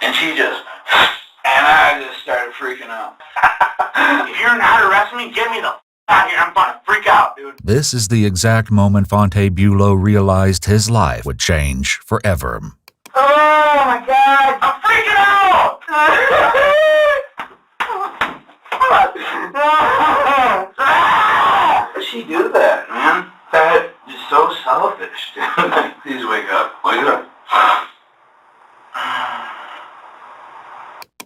And I just started freaking out. If you're not arresting me, get me the out of here. I'm about to freak out, dude. This is the exact moment Fontae Buelow realized his life would change forever. Oh my God, I'm freaking out! How'd she do that, man? That is so selfish, dude. Please wake up. Wake up.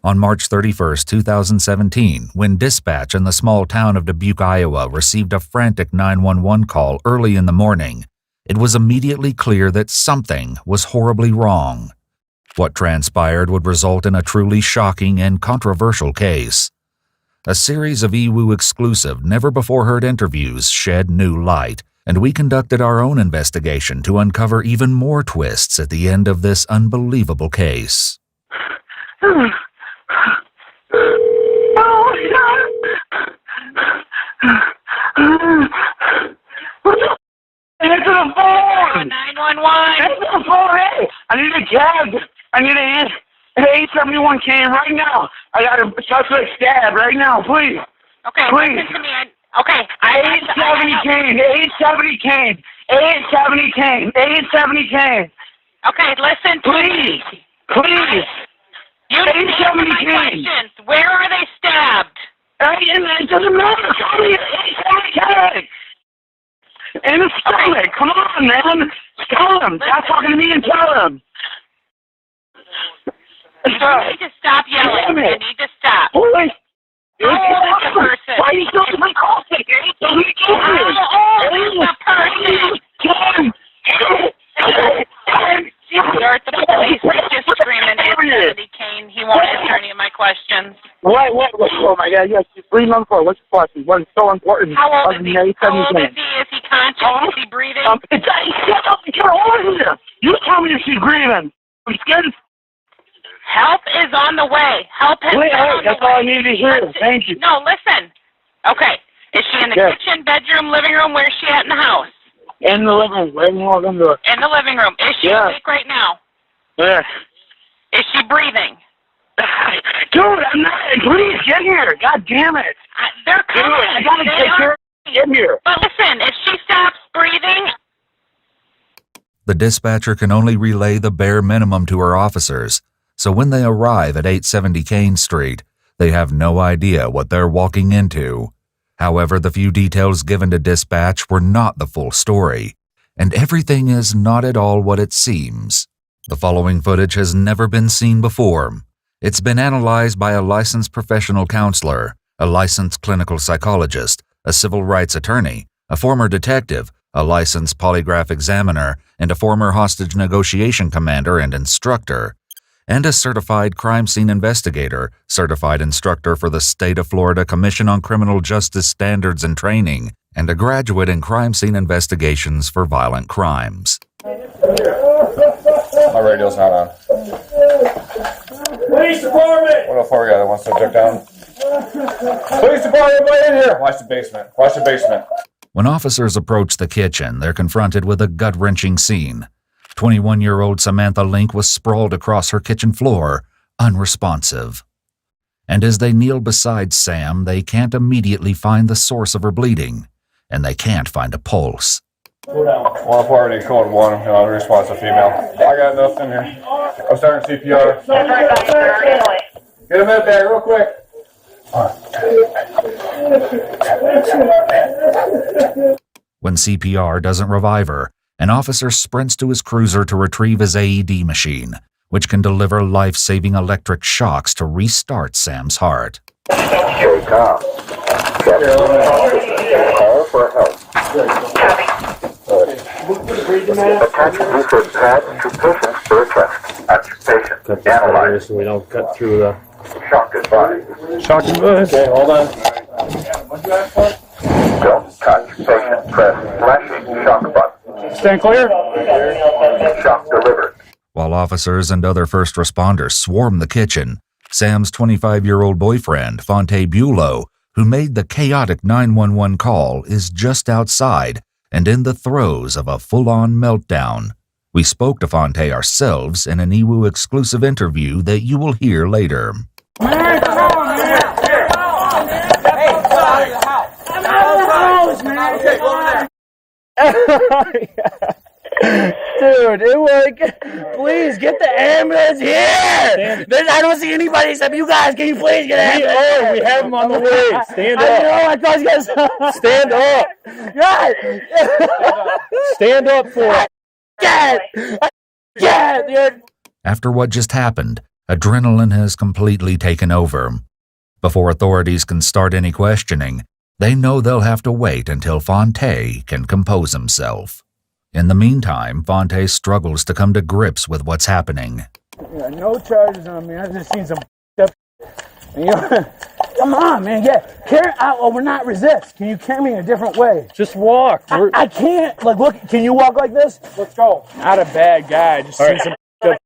On March 31st, 2017, when dispatch in the small town of Dubuque, Iowa received a frantic 911 call early in the morning, it was immediately clear that something was horribly wrong. What transpired would result in a truly shocking and controversial case. A series of EWU exclusive, never-before-heard interviews shed new light, and we conducted our own investigation to uncover even more twists at the end of this unbelievable case. Answer the phone! 911! Answer the phone! Hey! I need a cab! I need an 871 cane right now! I got a suspect stab right now, please! Okay, please! Listen to me. Okay. 870 cane! 870 cane! 870 cane! 870 cane! Okay, listen to me. Please! You didn't answer my questions. Where are they stabbed? It doesn't matter! Call me 870 cane! In the stomach! Okay. Come on, man! Tell him! Stop talking to me and tell him! You need to stop yelling. You need to stop. Holy! How old is the person? Why are you still my call ticket? How old is the person? You're at the police. He's just screaming 870 cane. He won't answer any of my questions. What? Oh my God, yes, 3 months old. What's your question? What's so important? How old is he? How old is he? Is he conscious? Is he breathing? Get over here! You tell me if she's breathing. I'm scared. Help is on the way. Help has been on that's the way. all I need to hear. Thank you. No, listen. Okay. Is she in the kitchen, bedroom, living room? Where's she at in the house? In the living room. In the living room. Is she awake right now? Yeah. Is she breathing? Dude, I'm not. Please, get here. God damn it. They're coming. Dude, I gotta take care of her. Get here. But listen, if she stops breathing... The dispatcher can only relay the bare minimum to her officers, so when they arrive at 870 Kane Street, they have no idea what they're walking into. However, the few details given to dispatch were not the full story, and everything is not at all what it seems. The following footage has never been seen before. It's been analyzed by a licensed professional counselor, a licensed clinical psychologist, a civil rights attorney, a former detective, a licensed polygraph examiner, and a former hostage negotiation commander and instructor, and a certified crime scene investigator, certified instructor for the State of Florida Commission on Criminal Justice Standards and Training, and a graduate in crime scene investigations for violent crimes. My radio's not on. Police department! 104 guy that wants to check down. Police department, everybody in here! Watch the basement. Watch the basement. When officers approach the kitchen, they're confronted with a gut-wrenching scene. 21-year-old Samantha Link was sprawled across her kitchen floor, unresponsive. And as they kneel beside Sam, they can't immediately find the source of her bleeding, and they can't find a pulse. 104 already code 1, unresponsive female. I got enough in here. I'm starting CPR. Get a med bag real quick. When CPR doesn't revive her, an officer sprints to his cruiser to retrieve his AED machine, which can deliver life-saving electric shocks to restart Sam's heart. Okay, calm. Call for help. Attention, these are pads to patients for assessment. Occupation, analyze. So we don't cut through the... Shock his body. Shock his body. Okay, hold on. Don't touch patient. Press flashing shock button. Stand clear. Shock delivered. While officers and other first responders swarm the kitchen, Sam's 25-year-old boyfriend, Fontae Buelow, who made the chaotic 911 call, is just outside and in the throes of a full-on meltdown. We spoke to Fontae ourselves in an EWU exclusive interview that you will hear later. Man, come on, man. Dude, it was please get the ambulance here. I don't see anybody except you guys. Can you please get an ambulance? We have them on the way. Stand up. I know. I thought you guys. Stand up. God. Stand up for it. Yeah, dude. After what just happened, adrenaline has completely taken over. Before authorities can start any questioning, they know they'll have to wait until Fontae can compose himself. In the meantime, Fontae struggles to come to grips with what's happening. Yeah, no charges on me. I just seen some up. Come on, man. Yeah, we're not resist. Can you carry me in a different way? Just walk. I can't. Like, look. Can you walk like this? Let's go. Not a bad guy. Just seen some. You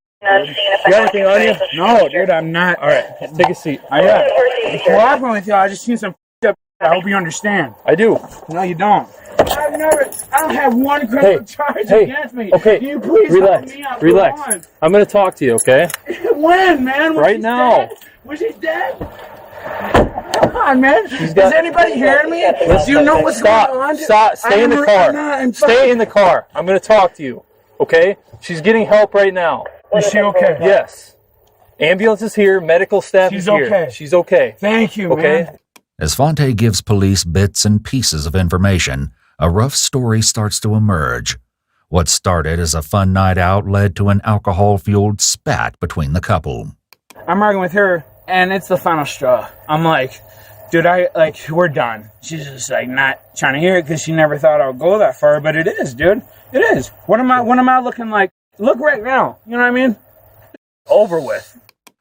got anything on you? No, dude. I'm not. All right, take a seat. I am. I'm cooperating with you. I just seen some up. I hope you understand. I do. No, you don't. I don't have one criminal charge against me. Okay, can you please relax. help me out? Relax. I'm going to talk to you, okay? When, man? Right now. Was she dead? Come on, man. Is anybody hearing me? Do you know what's going on? Stop. Stay in the car. Stay in the car. I'm going to talk to you, okay? She's getting help right now. Is she okay? Yes. Ambulance is here. Medical staff is here. Okay. She's okay. Thank you, okay? Man. As Fontae gives police bits and pieces of information, a rough story starts to emerge. What started as a fun night out led to an alcohol-fueled spat between the couple. I'm arguing with her, and it's the final straw. I'm like, dude, we're done. She's just like not trying to hear it because she never thought I would go that far, but it is, dude. It is. What am I looking like? Look right now. You know what I mean? Over with.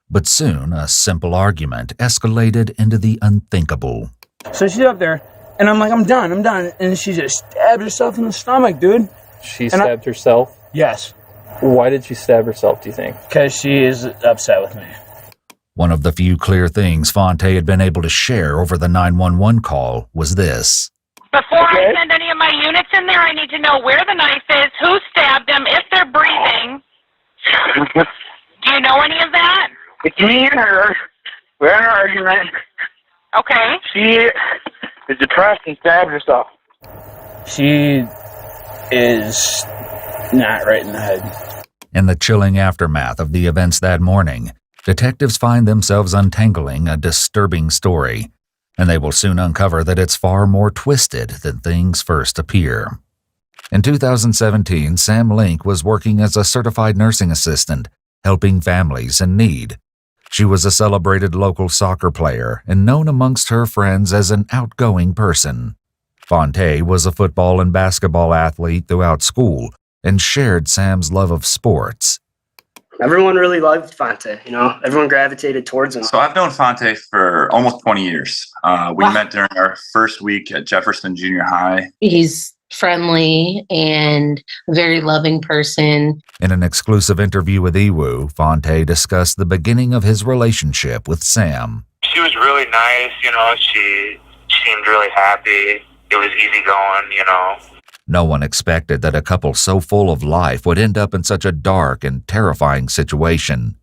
But soon, a simple argument escalated into the unthinkable. So she's up there, and I'm like, I'm done. And she just stabbed herself in the stomach, dude. She stabbed herself? Yes. Why did she stab herself, do you think? Because she is upset with me. One of the few clear things Fontae had been able to share over the 911 call was this. Before I send any of my units in there, I need to know where the knife is, who stabbed them, if they're breathing. Do you know any of that? It's me and her. We're in an argument. Okay. She is depressed and stabbed herself. She is not right in the head. In the chilling aftermath of the events that morning, detectives find themselves untangling a disturbing story, and they will soon uncover that it's far more twisted than things first appear. In 2017, Sam Link was working as a certified nursing assistant, helping families in need. She was a celebrated local soccer player and known amongst her friends as an outgoing person. Fontae was a football and basketball athlete throughout school and shared Sam's love of sports. Everyone really loved Fontae, everyone gravitated towards him. So I've known Fontae for almost 20 years. We met during our first week at Jefferson Junior High. He's friendly and a very loving person. In an exclusive interview with EWU, Fontae discussed the beginning of his relationship with Sam. She was really nice, she seemed really happy. It was easygoing, No one expected that a couple so full of life would end up in such a dark and terrifying situation.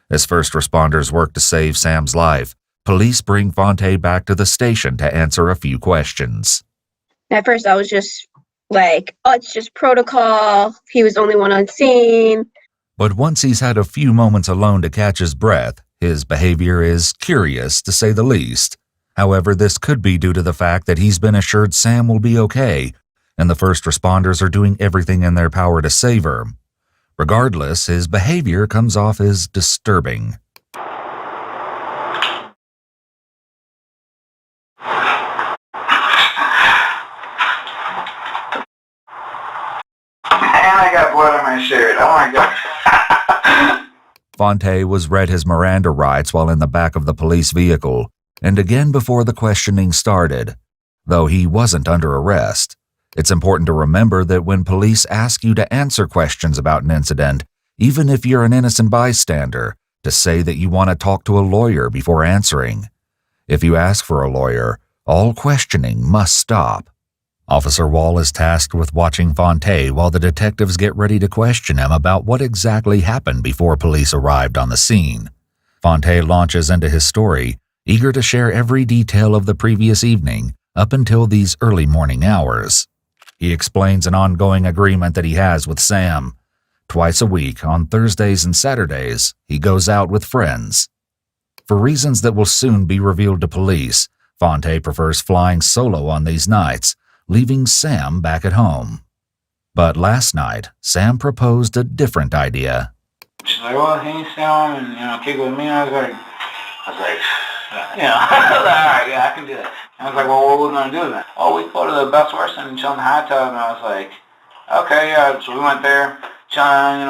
As first responders work to save Sam's life, police bring Fontae back to the station to answer a few questions. At first, I was just like, oh, it's just protocol. He was the only one on scene. But once he's had a few moments alone to catch his breath, his behavior is curious, to say the least. However, this could be due to the fact that he's been assured Sam will be okay, and the first responders are doing everything in their power to save her. Regardless, his behavior comes off as disturbing. And I got blood on my shirt. Oh my God. Fontae was read his Miranda rights while in the back of the police vehicle, and again before the questioning started. Though he wasn't under arrest, it's important to remember that when police ask you to answer questions about an incident, even if you're an innocent bystander, to say that you want to talk to a lawyer before answering. If you ask for a lawyer, all questioning must stop. Officer Wall is tasked with watching Fontae while the detectives get ready to question him about what exactly happened before police arrived on the scene. Fontae launches into his story, eager to share every detail of the previous evening up until these early morning hours. He explains an ongoing agreement that he has with Sam. Twice a week, on Thursdays and Saturdays, he goes out with friends. For reasons that will soon be revealed to police, Fontae prefers flying solo on these nights, leaving Sam back at home. But last night, Sam proposed a different idea. She's like, well, hey, Sam, and, kick it with me. I was like, all right, yeah, I can do that. I was like, well, what are we going to do then? Oh, we go to the Best Western and chill in the hot tub. And I was like, okay, yeah. So we went there, chilling,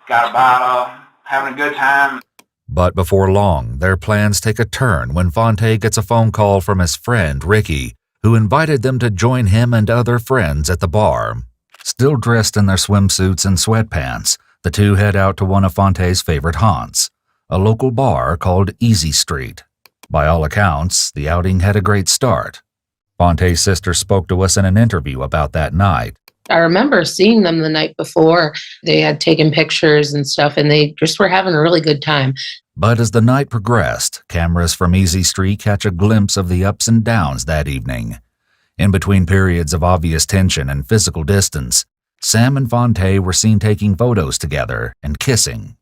got a bottle, having a good time. But before long, their plans take a turn when Fontae gets a phone call from his friend, Ricky, who invited them to join him and other friends at the bar. Still dressed in their swimsuits and sweatpants, the two head out to one of Fontae's favorite haunts, a local bar called Easy Street. By all accounts, the outing had a great start. Fontae's sister spoke to us in an interview about that night. I remember seeing them the night before. They had taken pictures and stuff, and they just were having a really good time. But as the night progressed, cameras from Easy Street catch a glimpse of the ups and downs that evening. In between periods of obvious tension and physical distance, Sam and Fontae were seen taking photos together and kissing.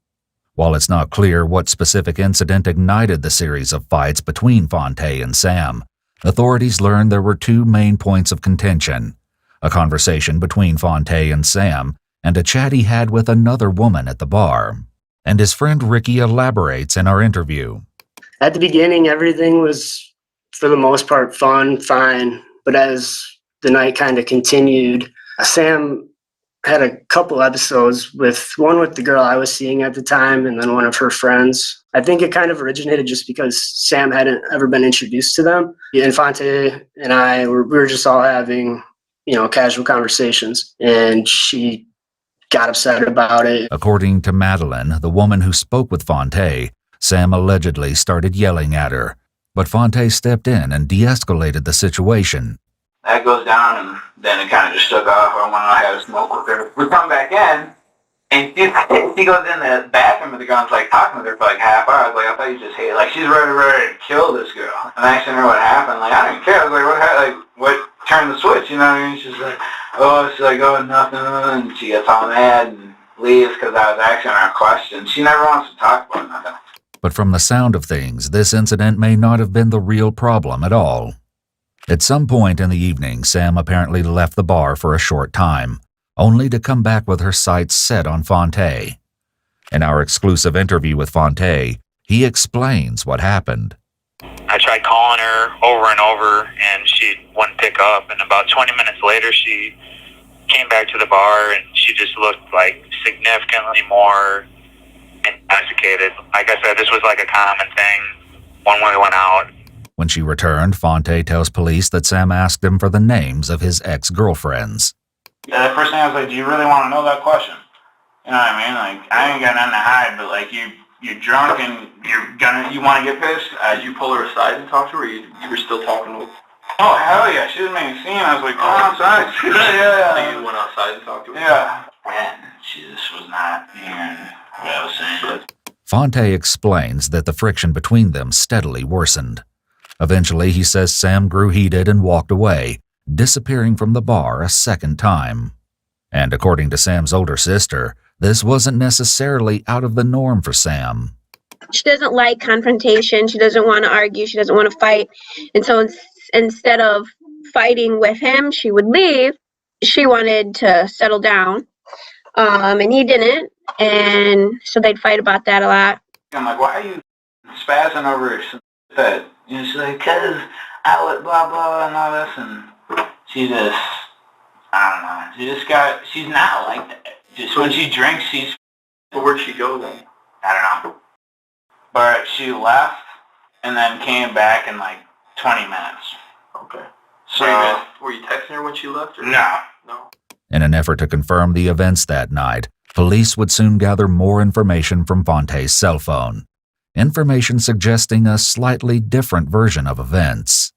While it's not clear what specific incident ignited the series of fights between Fontae and Sam, authorities learned there were two main points of contention: a conversation between Fontae and Sam, and a chat he had with another woman at the bar. And his friend Ricky elaborates in our interview. At the beginning, everything was, for the most part, fun, fine. But as the night kind of continued, Sam had a couple episodes with the girl I was seeing at the time, and then one of her friends. I think it kind of originated just because Sam hadn't ever been introduced to them. And Fontae and I we were just all having, casual conversations, and she got upset about it. According to Madeline, the woman who spoke with Fontae, Sam allegedly started yelling at her, but Fontae stepped in and de-escalated the situation. That goes down, and then it kind of just took off. I went out and had a smoke with her. We come back in, and she goes in the bathroom with the girl and like talking with her for like half hour. I was like, I thought you just hate it. Like, she's ready to kill this girl. And I asked her what happened. Like, I didn't care. I was like, what turned the switch? You know what I mean? She's like, nothing. And she gets all mad and leaves because I was asking her a question. She never wants to talk about nothing. But from the sound of things, this incident may not have been the real problem at all. At some point in the evening, Sam apparently left the bar for a short time, only to come back with her sights set on Fontae. In our exclusive interview with Fontae, he explains what happened. I tried calling her over and over, and she wouldn't pick up. And about 20 minutes later, she came back to the bar, and she just looked like significantly more intoxicated. Like I said, this was like a common thing when we went out. When she returned, Fontae tells police that Sam asked him for the names of his ex-girlfriends. Yeah, the first thing I was like, do you really want to know that question? You know what I mean? Like, I ain't got nothing to hide, but like, you're drunk and you want to get pissed? Did you pull her aside and talk to her, or you were still talking with her? Oh, hell yeah. She was making a scene. I was like, come outside. Yeah. So you went outside and talked to her? Yeah. And she just was not hearing what I was saying. Fontae explains that the friction between them steadily worsened. Eventually, he says Sam grew heated and walked away, disappearing from the bar a second time. And according to Sam's older sister, this wasn't necessarily out of the norm for Sam. She doesn't like confrontation. She doesn't want to argue. She doesn't want to fight. And so instead of fighting with him, she would leave. She wanted to settle down, and he didn't. And so they'd fight about that a lot. I'm like, why are you spazzing over that? And she's like, because I would blah, blah, and all this. And she just, I don't know. She's not like that. Just when she drinks, But where'd she go then? I don't know. But she left and then came back in like 20 minutes. Okay. So, were you texting her when she left? Or? No. In an effort to confirm the events that night, police would soon gather more information from Fontae's cell phone. Information suggesting a slightly different version of events.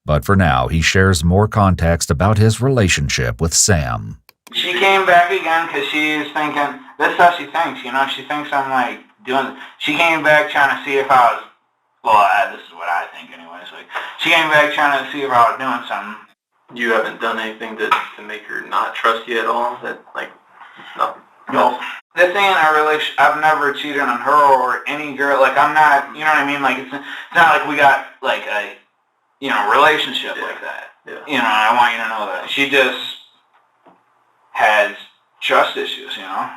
But for now, he shares more context about his relationship with Sam. She came back again because she's thinking, that's how she thinks, you know, she thinks I'm like doing, she came back trying to see if I was, this is what I think anyways, like, she came back trying to see if I was doing something. You haven't done anything to make her not trust you at all? That, like, nothing? No. The thing in our relationship, I've never cheated on her or any girl, like, I'm not, you know what I mean, like, it's not like we got, like, a, you know, relationship like that. Yeah. You know, I want you to know that. She just has trust issues, you know?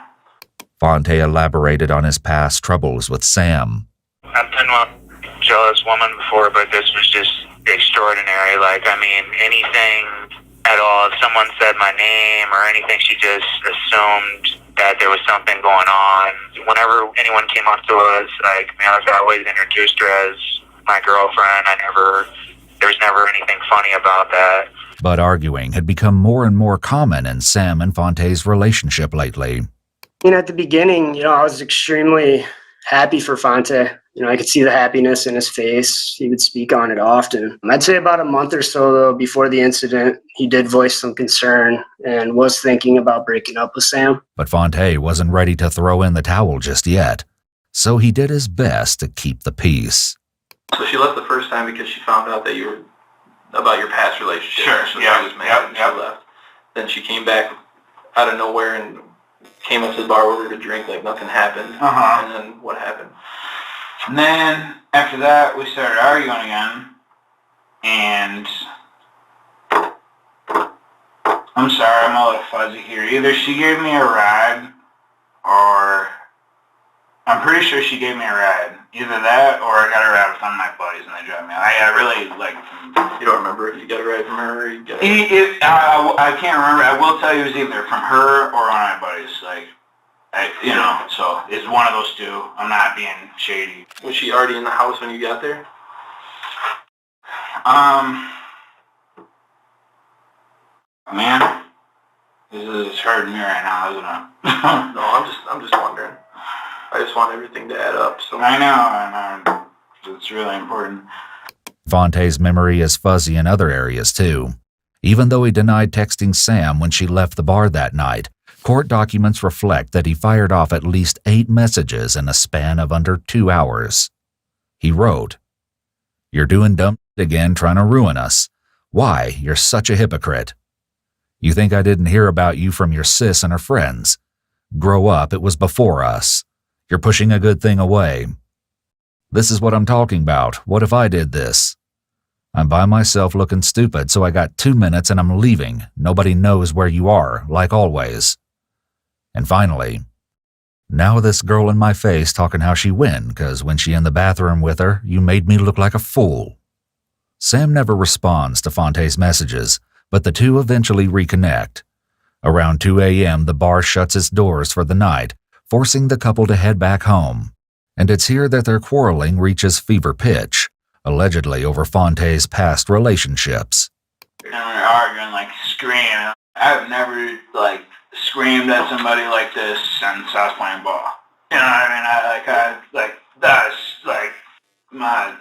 Fontae elaborated on his past troubles with Sam. I've been with a jealous woman before, but this was just extraordinary. Like, I mean, anything at all. If someone said my name or anything, she just assumed that there was something going on. Whenever anyone came up to us, like, I was always introduced her as my girlfriend. There was never anything funny about that. But arguing had become more and more common in Sam and Fontae's relationship lately. You know, at the beginning, I was extremely happy for Fontae. I could see the happiness in his face. He would speak on it often. I'd say about a month or so, though, before the incident, he did voice some concern and was thinking about breaking up with Sam. But Fontae wasn't ready to throw in the towel just yet, so he did his best to keep the peace. So she left the first time because she found out that you were about your past relationship. Sure, So yeah, she was mad and she left. Then she came back out of nowhere and came up to the bar, ordered a drink like nothing happened. And then what happened? And then, after that, we started arguing again, and I'm sorry, I'm a little fuzzy here. Either she gave me a ride, or I'm pretty sure she gave me a ride. Either that, or I got a ride with one of my buddies, and they dropped me off. I really, like... You don't remember if you got a ride from her, or you got a I can't remember. I will tell you it was either from her or one of my buddies, like... so it's one of those two. I'm not being shady. Was she already in the house when you got there? Man, this is hurting me right now, isn't it? No, I'm just wondering. I just want everything to add up. So I know. It's really important. Fontae's memory is fuzzy in other areas too. Even though he denied texting Sam when she left the bar that night, court documents reflect that he fired off at least 8 messages in a span of under 2 hours. He wrote, "You're doing dumb shit again trying to ruin us. Why? You're such a hypocrite. You think I didn't hear about you from your sis and her friends? Grow up, it was before us. You're pushing a good thing away. This is what I'm talking about. What if I did this? I'm by myself looking stupid, so I got 2 minutes and I'm leaving. Nobody knows where you are, like always." And finally, "Now this girl in my face talking how she win, 'cause when she in the bathroom with her, you made me look like a fool." Sam never responds to Fontae's messages, but the two eventually reconnect. Around 2 a.m., the bar shuts its doors for the night, forcing the couple to head back home. And it's here that their quarreling reaches fever pitch, allegedly over Fontae's past relationships. And we were arguing, like, screaming. I've never, like, screamed at somebody like this since I was playing ball. You know what I mean?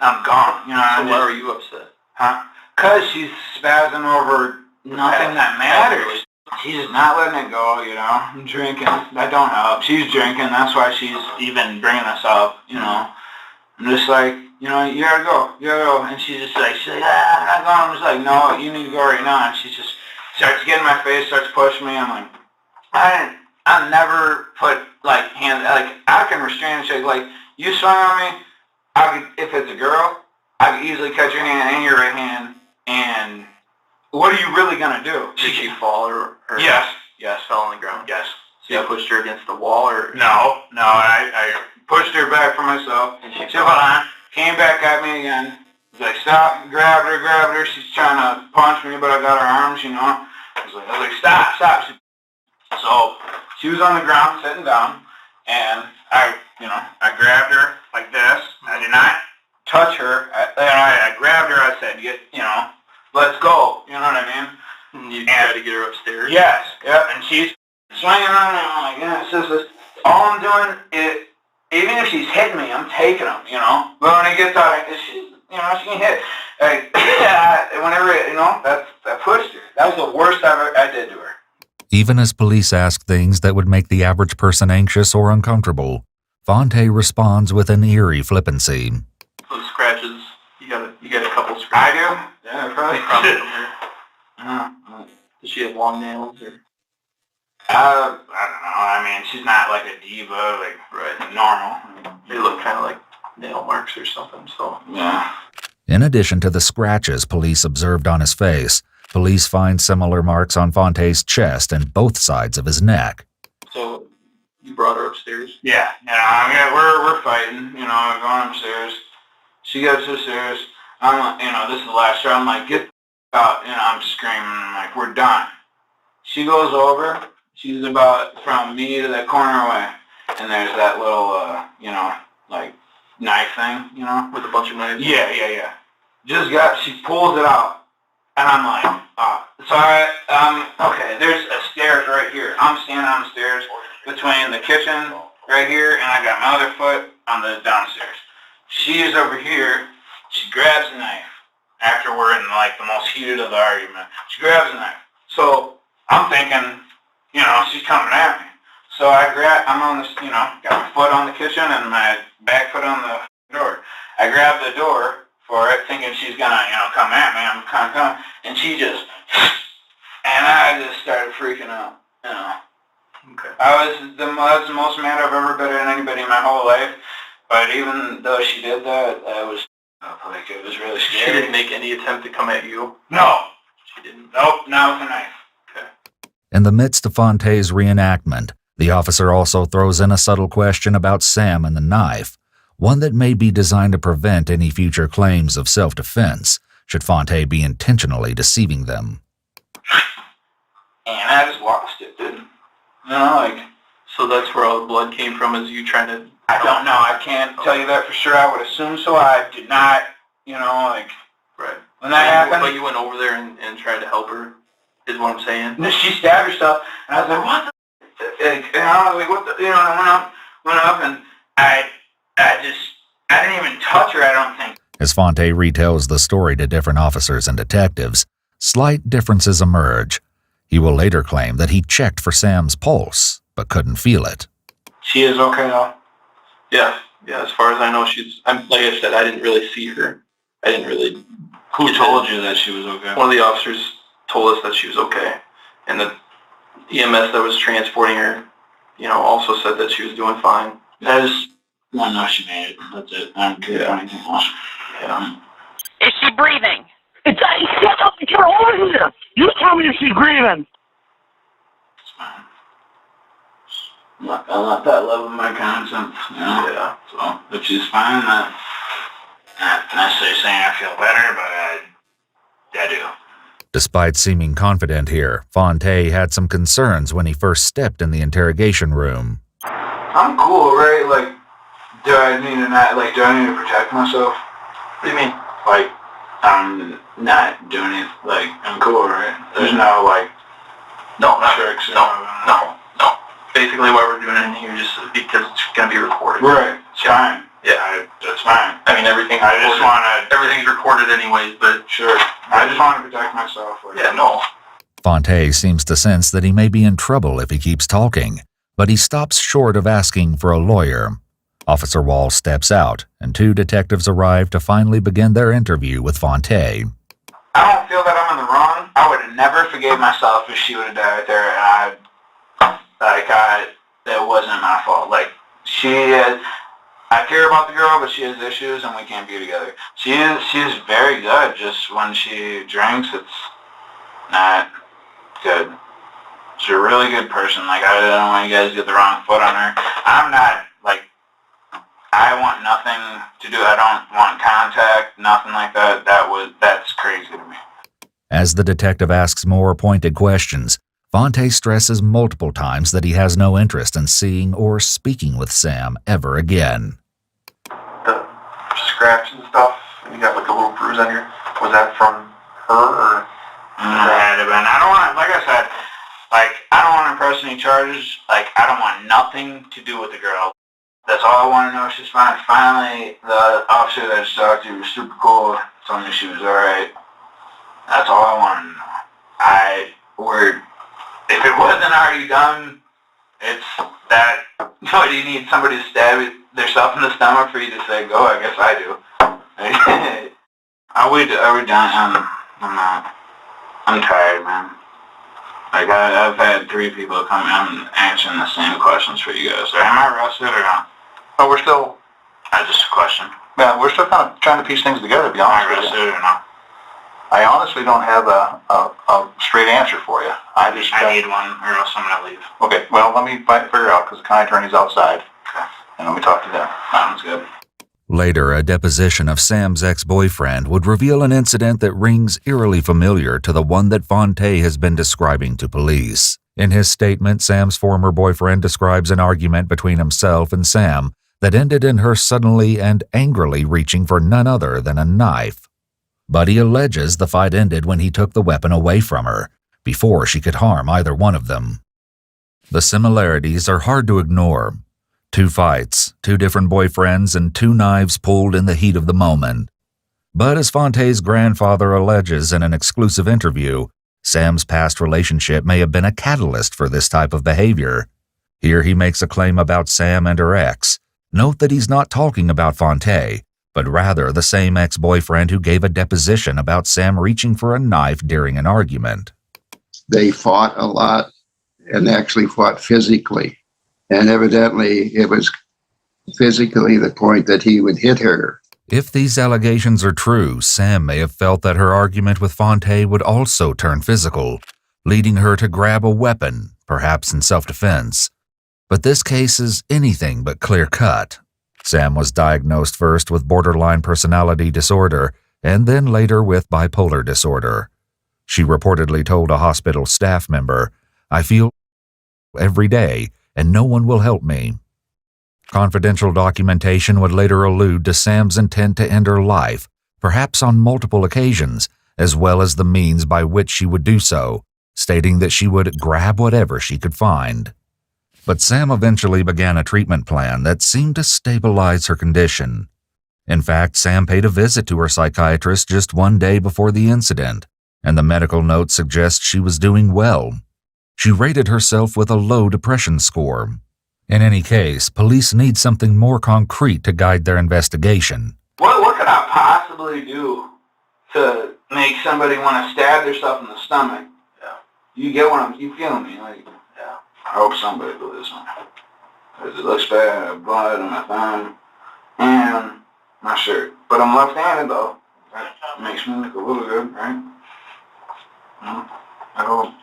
I'm gone. You know So why are you upset? Huh? 'Cause she's spazzing over nothing that matters. She's just not letting it go, I'm drinking. That don't help. She's drinking. That's why she's even bringing us up, I'm just like, you gotta go. You gotta go. And she's like, I'm not going. I'm just like, no, you need to go right now. And she just starts getting in my face, starts pushing me. I'm like, I never put, like, hands, like, I can restrain a chick. Like, you swing on me, if it's a girl, I could easily catch your hand and your right hand, and what are you really gonna do? Did she fall or Yes. fell on the ground? Yes. So you pushed her against the wall or? No, I pushed her back for myself. And she She fell on, came back at me again. Was like, stop, grabbed her. She's trying to punch me, but I got her arms, I was like, stop. So she was on the ground, sitting down, and I grabbed her like this. I did not touch her. I grabbed her. I said, let's go. You know what I mean? And you tried to get her upstairs? Yes. Yep. And she's swinging on me. I'm like, yeah, it's all I'm doing is, even if she's hitting me, I'm taking them, But when it gets out, she can hit. Like, whenever that pushed her. That was the worst I did to her. Even as police ask things that would make the average person anxious or uncomfortable, Fontae responds with an eerie flippancy. Those scratches, you got a couple scratches. I do? Yeah, probably. Does she have long nails or? I don't know. I mean, she's not like a diva, like normal. They look kind of like nail marks or something, so. Yeah. In addition to the scratches police observed on his face, police find similar marks on Fontae's chest and both sides of his neck. So, you brought her upstairs? Yeah, we're fighting, we're going upstairs. She goes upstairs. I'm like, this is the last straw. I'm like, get out, I'm screaming. I'm like, we're done. She goes over. She's about from me to that corner away. And there's that little, like knife thing, With a bunch of knives? Yeah. She pulls it out. And I'm like, okay, there's a stairs right here. I'm standing on the stairs between the kitchen right here, and I got my other foot on the downstairs. She is over here. She grabs a knife after we're in like the most heated of the argument. She grabs a knife. So I'm thinking, she's coming at me. So I'm on this, got my foot on the kitchen and my back foot on the door. I grab the door for it, thinking she's gonna, come at me. I'm kind of coming, and she just, and I just started freaking out. Okay. That's the most mad I've ever been at anybody in my whole life. But even though she did that, it was really scary. She didn't make any attempt to come at you? No. She didn't? Nope, not with a knife. Okay. In the midst of Fontae's reenactment, the officer also throws in a subtle question about Sam and the knife, one that may be designed to prevent any future claims of self-defense, should Fontae be intentionally deceiving them. And I just lost it, didn't So that's where all the blood came from, is you trying to... I don't know. I can't tell you that for sure. I would assume so. I did not, Right. When that happened... But you went over there and tried to help her, is what I'm saying? She stabbed herself, and I was like, what the... And I was like, what the... I went up, and I didn't even touch her, I don't think. As Fontae retells the story to different officers and detectives, slight differences emerge. He will later claim that he checked for Sam's pulse, but couldn't feel it. She is okay, though? Yeah, as far as I know, like I said, I didn't really see her. I didn't really... Who told you that she was okay? One of the officers told us that she was okay. And the EMS that was transporting her, also said that she was doing fine. I just want to know she made it. That's it. I don't care about anything else. Yeah. Is she breathing? Shut up! You're over here! You tell me if she's breathing! It's fine. I let that love of my conscience, Yeah. So, if she's fine, not necessarily saying I feel better, but I do. Despite seeming confident here, Fontae had some concerns when he first stepped in the interrogation room. I'm cool, right? Like, do I need to protect myself? What do you mean? Like, I'm not doing it, I'm cool, right? There's no, no, not tricks. No. Basically why we're doing it in here just because it's going to be recorded. Right, it's fine. Yeah. That's fine. I mean, everything's recorded anyways, but... Sure. I just want to protect myself. Yeah, no. Fontae seems to sense that he may be in trouble if he keeps talking, but he stops short of asking for a lawyer. Officer Wall steps out, and two detectives arrive to finally begin their interview with Fontae. I don't feel that I'm in the wrong. I would have never forgave myself if she would have died there, and that wasn't my fault. I care about the girl, but she has issues, and we can't be together. She's very good, just when she drinks, it's not good. She's a really good person. I don't want you guys to get the wrong foot on her. I'm not, I want nothing to do. I don't want contact, nothing like that. That's crazy to me. As the detective asks more pointed questions, Fontae stresses multiple times that he has no interest in seeing or speaking with Sam ever again. The scratch and stuff, you got a little bruise on your... Was that from her, or... Had to been. I don't want, like I said, I don't want to press any charges. I don't want nothing to do with the girl. That's all I want to know. She's fine. Finally, the officer that I talked to was super cool. Told me she was alright. That's all I wanted to know. If it wasn't already done, it's that, do you need somebody to stab themselves in the stomach for you to say, go? I guess I do. Are we done? I'm not. I'm tired, man. Like, I've had 3 people come. I'm answering the same questions for you guys. Am I arrested or not? Oh, we're still. Just a question. Yeah, we're still kind of trying to piece things together, to be Am I honest with you. arrested or not? I honestly don't have a straight answer for you. I need one, or else I'm gonna leave. Okay, well, let me figure out, because the county attorney's outside. Okay. And let me talk to them. Sounds good. Later, a deposition of Sam's ex-boyfriend would reveal an incident that rings eerily familiar to the one that Fontae has been describing to police. In his statement, Sam's former boyfriend describes an argument between himself and Sam that ended in her suddenly and angrily reaching for none other than a knife. But he alleges the fight ended when he took the weapon away from her, before she could harm either one of them. The similarities are hard to ignore. 2 fights, 2 different boyfriends, and 2 knives pulled in the heat of the moment. But as Fontae's grandfather alleges in an exclusive interview, Sam's past relationship may have been a catalyst for this type of behavior. Here he makes a claim about Sam and her ex. Note that he's not talking about Fontae, but rather the same ex-boyfriend who gave a deposition about Sam reaching for a knife during an argument. They fought a lot and actually fought physically. And evidently, it was physically the point that he would hit her. If these allegations are true, Sam may have felt that her argument with Fontae would also turn physical, leading her to grab a weapon, perhaps in self-defense. But this case is anything but clear-cut. Sam was diagnosed first with borderline personality disorder and then later with bipolar disorder. She reportedly told a hospital staff member, "I feel every day, and no one will help me." Confidential documentation would later allude to Sam's intent to end her life, perhaps on multiple occasions, as well as the means by which she would do so, stating that she would grab whatever she could find. But Sam eventually began a treatment plan that seemed to stabilize her condition. In fact, Sam paid a visit to her psychiatrist just 1 day before the incident, and the medical note suggests she was doing well. She rated herself with a low depression score. In any case, police need something more concrete to guide their investigation. What could I possibly do to make somebody want to stab themselves in the stomach? Yeah. You get what you feel me? Like, yeah. I hope somebody believes me. Because it looks bad, I have blood on my thumb and my shirt. But I'm left-handed though. That makes me look a little good, right? I hope.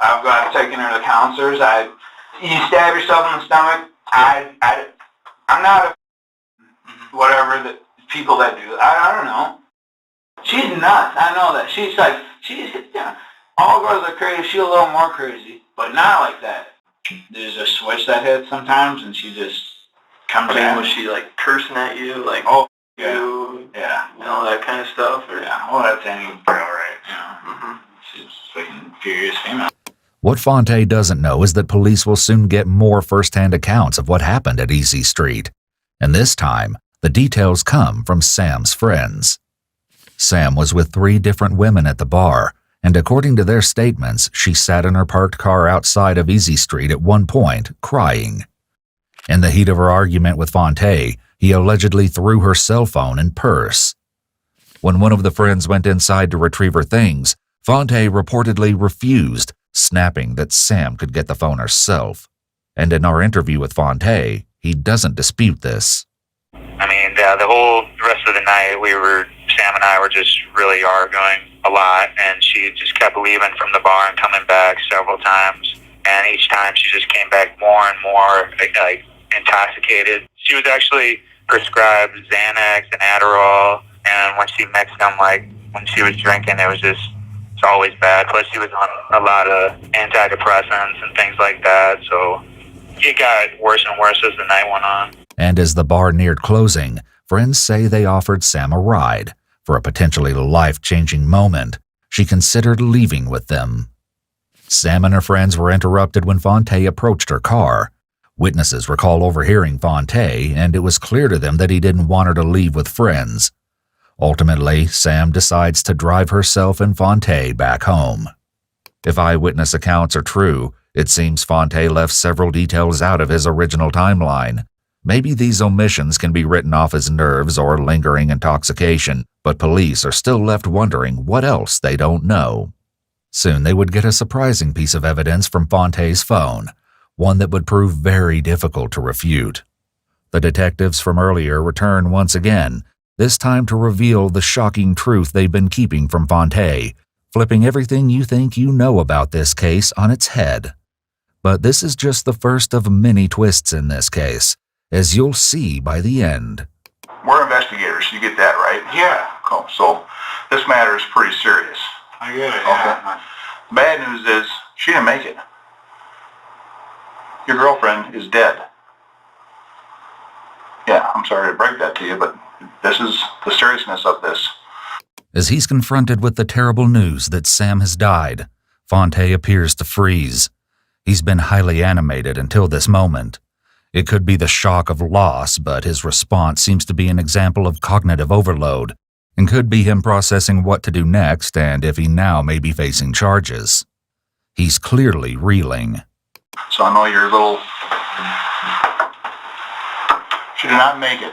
I've taken her to counselors. You stab yourself in the stomach. I'm not whatever the people that do. I don't know. She's nuts. I know that. She's all girls are crazy. She's a little more crazy, but not like that. There's a switch that hits sometimes, and she just comes in. Was she like cursing at you, like yeah, and all that kind of stuff? Or? Yeah, well, that's any girl, right? You know, she's a freaking furious female. What Fontae doesn't know is that police will soon get more first-hand accounts of what happened at Easy Street. And this time, the details come from Sam's friends. Sam was with 3 different women at the bar, and according to their statements, she sat in her parked car outside of Easy Street at one point, crying. In the heat of her argument with Fontae, he allegedly threw her cell phone and purse. When one of the friends went inside to retrieve her things, Fontae reportedly refused, snapping that Sam could get the phone herself. And in our interview with Fontae, he doesn't dispute this. I mean, the whole rest of the night, Sam and I were just really arguing a lot, and she just kept leaving from the bar and coming back several times. And each time she just came back more and more like intoxicated. She was actually prescribed Xanax and Adderall, and when she mixed them, like when she was drinking, it's always bad. Plus, she was on a lot of antidepressants and things like that, so it got worse and worse as the night went on. And as the bar neared closing, friends say they offered Sam a ride. For a potentially life-changing moment, she considered leaving with them. Sam and her friends were interrupted when Fontae approached her car. Witnesses recall overhearing Fontae, and it was clear to them that he didn't want her to leave with friends. Ultimately, Sam decides to drive herself and Fontae back home. If eyewitness accounts are true, it seems Fontae left several details out of his original timeline. Maybe these omissions can be written off as nerves or lingering intoxication, but police are still left wondering what else they don't know. Soon they would get a surprising piece of evidence from Fontae's phone, one that would prove very difficult to refute. The detectives from earlier return once again, this time to reveal the shocking truth they've been keeping from Fontae, flipping everything you think you know about this case on its head. But this is just the first of many twists in this case, as you'll see by the end. We're investigators, you get that, right? Yeah. Cool. So this matter is pretty serious. I get it. Okay. Bad news is she didn't make it. Your girlfriend is dead. Yeah, I'm sorry to break that to you, but this is the seriousness of this. As he's confronted with the terrible news that Sam has died, Fontae appears to freeze. He's been highly animated until this moment. It could be the shock of loss, but his response seems to be an example of cognitive overload, and could be him processing what to do next and if he now may be facing charges. He's clearly reeling. So I know you're a little... She did not make it.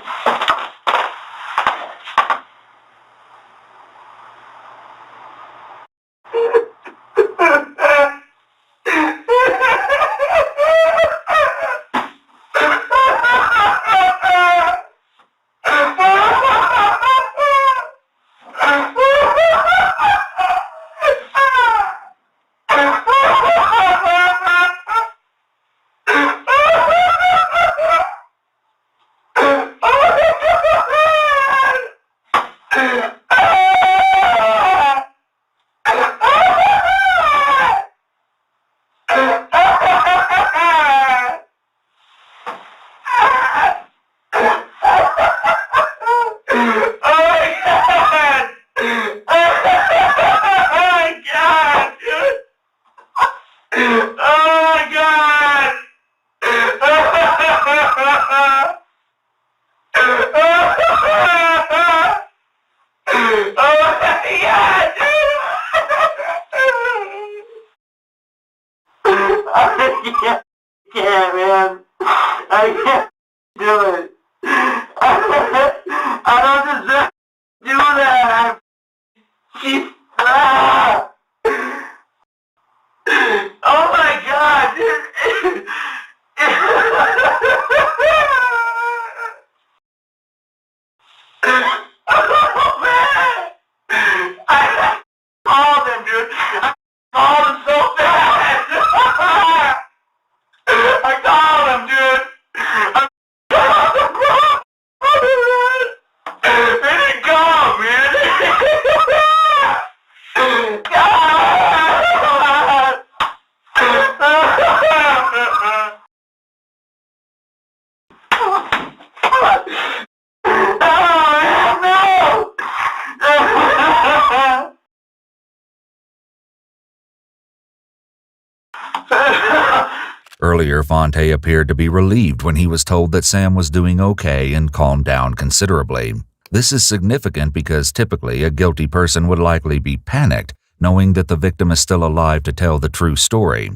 Earlier, Fontae appeared to be relieved when he was told that Sam was doing okay and calmed down considerably. This is significant because typically a guilty person would likely be panicked, knowing that the victim is still alive to tell the true story.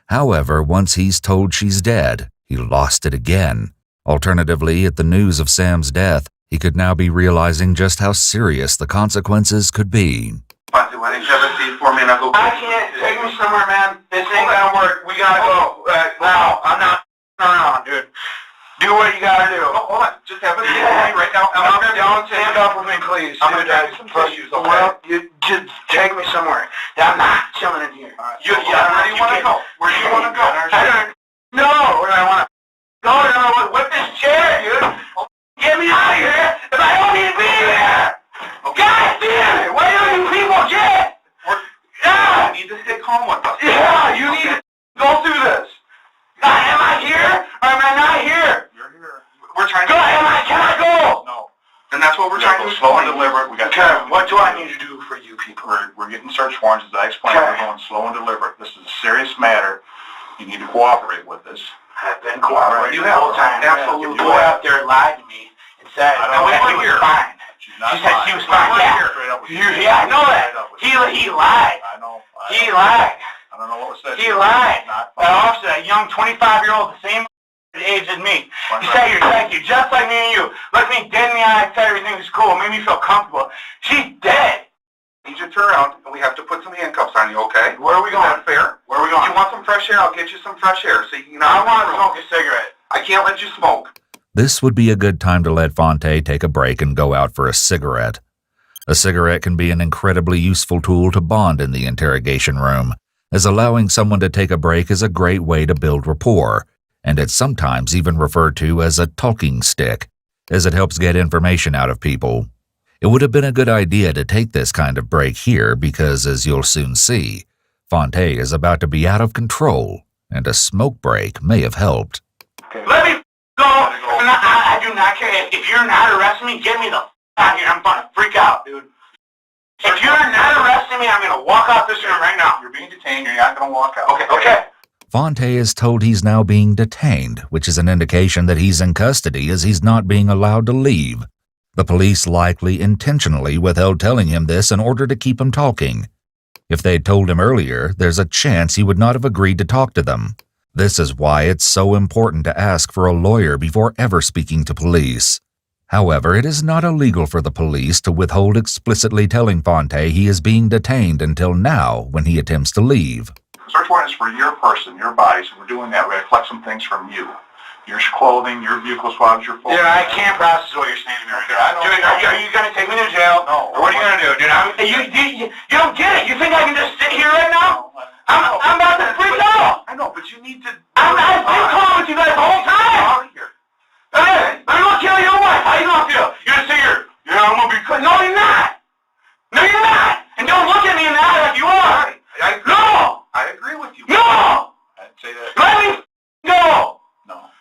However, once he's told she's dead, he lost it again. Alternatively, at the news of Sam's death, he could now be realizing just how serious the consequences could be. I can't. Take me somewhere, man. This ain't gonna work. We gotta go. Now, I'm not around, dude. Do what you gotta do. Oh, hold on. Just have a seat with me right now. Don't stand up with me, please. I'm gonna grab you some tissues, okay? Well, you just take me somewhere. I'm not chilling in here. Right. Where do you want to go? Where do you want to go? I don't know where I want to go. With this chair, dude. Get me out of here if I don't need to be here. Okay. God damn it! Why don't you people get? Yeah. You need to stay calm with us. Yeah, you need to go through this. Am I here or am I not here? You're here. We're trying to... Can I go? No. And that's what we're trying to do. Slow and deliberate. We got what do I need to do for you people? We're getting search warrants, as I explained. We're going slow and deliberate. This is a serious matter. You need to cooperate with us. I've been cooperating. You have time. Absolutely. You go out there and lied to me and said, we were here. Fine. She said she was fine. Yeah, I know that. He lied. He lied. I don't know what was said. He lied. That officer, that young 25-year-old, the same age as me. He said you're psychic, just like me and you. Looked me dead in the eye and said everything was cool. Made me feel comfortable. She's dead. I need you to turn around, and we have to put some handcuffs on you, okay? Where are we going? Is that fair? Where are we going? You want some fresh air? I'll get you some fresh air so you can... I want to smoke a cigarette. I can't let you smoke. This would be a good time to let Fontae take a break and go out for a cigarette. A cigarette can be an incredibly useful tool to bond in the interrogation room, as allowing someone to take a break is a great way to build rapport, and it's sometimes even referred to as a talking stick, as it helps get information out of people. It would have been a good idea to take this kind of break here because, as you'll soon see, Fontae is about to be out of control, and a smoke break may have helped. Let me go. I do not care. If you're not arresting me, get me the out of here. I'm going to freak out, dude. If you're not arresting me, I'm going to walk out this room right now. You're being detained. You're not going to walk out. Okay. Fontae is told he's now being detained, which is an indication that he's in custody as he's not being allowed to leave. The police likely intentionally withheld telling him this in order to keep him talking. If they'd told him earlier, there's a chance he would not have agreed to talk to them. This is why it's so important to ask for a lawyer before ever speaking to police. However, it is not illegal for the police to withhold explicitly telling Fontae he is being detained until now when he attempts to leave. Search warrant is for your person, your body, so we're doing that. We have to collect some things from you. Your clothing, your vehicle swabs, your phone. Dude, I can't process what you're saying to me right now. Dude, are you going to take me to jail? No. Or what are you going to do, dude? You don't get it. You think I can just sit here right now? I'm about to freak out. I know, but you need to... I've been calling with you guys the whole time. Hey, let me go kill your wife. How you going to feel? You're going to sit here. Yeah, I'm going to be... No, you're not. No, you're not. And don't look at me in the eye like you are. No. I agree with you. No. I'd say that... Let me go. No.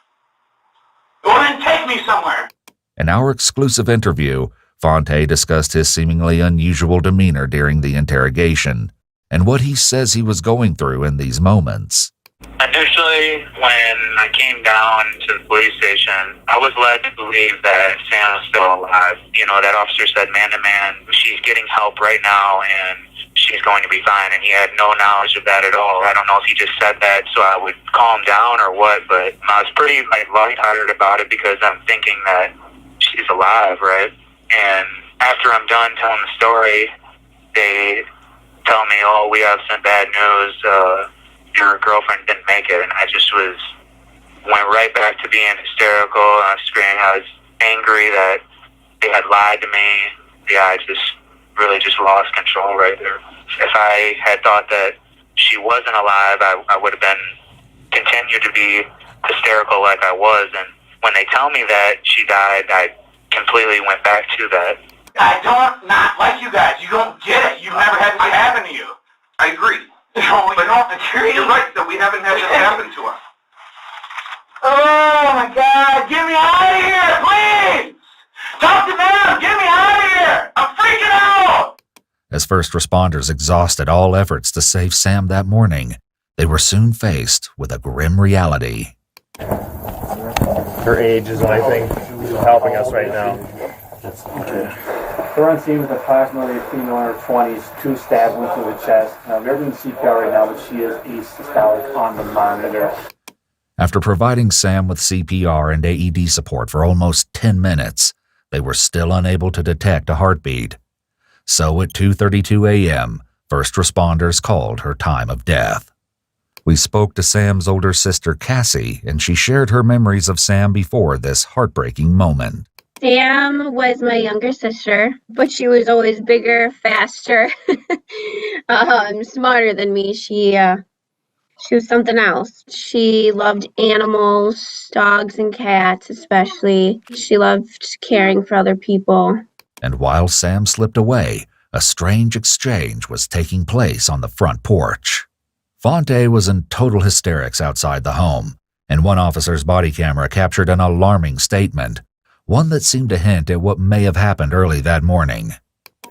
Well, then take me somewhere. In our exclusive interview, Fontae discussed his seemingly unusual demeanor during the interrogation and what he says he was going through in these moments. Initially, when I came down to the police station, I was led to believe that Sam was still alive. You know, that officer said man to man, she's getting help right now and she's going to be fine, and he had no knowledge of that at all. I don't know if he just said that so I would calm down or what, but I was pretty lighthearted about it because I'm thinking that she's alive, right? And after I'm done telling the story, they tell me, oh, we have some bad news, your girlfriend didn't make it, and I just went right back to being hysterical, and I was screaming. I was angry that they had lied to me. Yeah, I really just lost control right there. If I had thought that she wasn't alive, I would have continued to be hysterical like I was, and when they tell me that she died, I completely went back to that. I don't not like you guys. You don't get it. You've never had this happen to you. I agree. But don't agree. You're right that we haven't had this happen to us. Oh my God! Get me out of here, please! Talk to them! Get me out of here! I'm freaking out! As first responders exhausted all efforts to save Sam that morning, they were soon faced with a grim reality. Her age is the only thing helping us right now. We're on scene with approximately a female in her 20s, 2 stab wounds to the chest. They're doing CPR right now, but she is asystolic on the monitor. After providing Sam with CPR and AED support for almost 10 minutes, they were still unable to detect a heartbeat. So at 2:32 a.m., first responders called her time of death. We spoke to Sam's older sister, Cassie, and she shared her memories of Sam before this heartbreaking moment. Sam was my younger sister, but she was always bigger, faster, smarter than me. She was something else. She loved animals, dogs and cats especially. She loved caring for other people. And while Sam slipped away, a strange exchange was taking place on the front porch. Fontae was in total hysterics outside the home, and one officer's body camera captured an alarming statement, one that seemed to hint at what may have happened early that morning.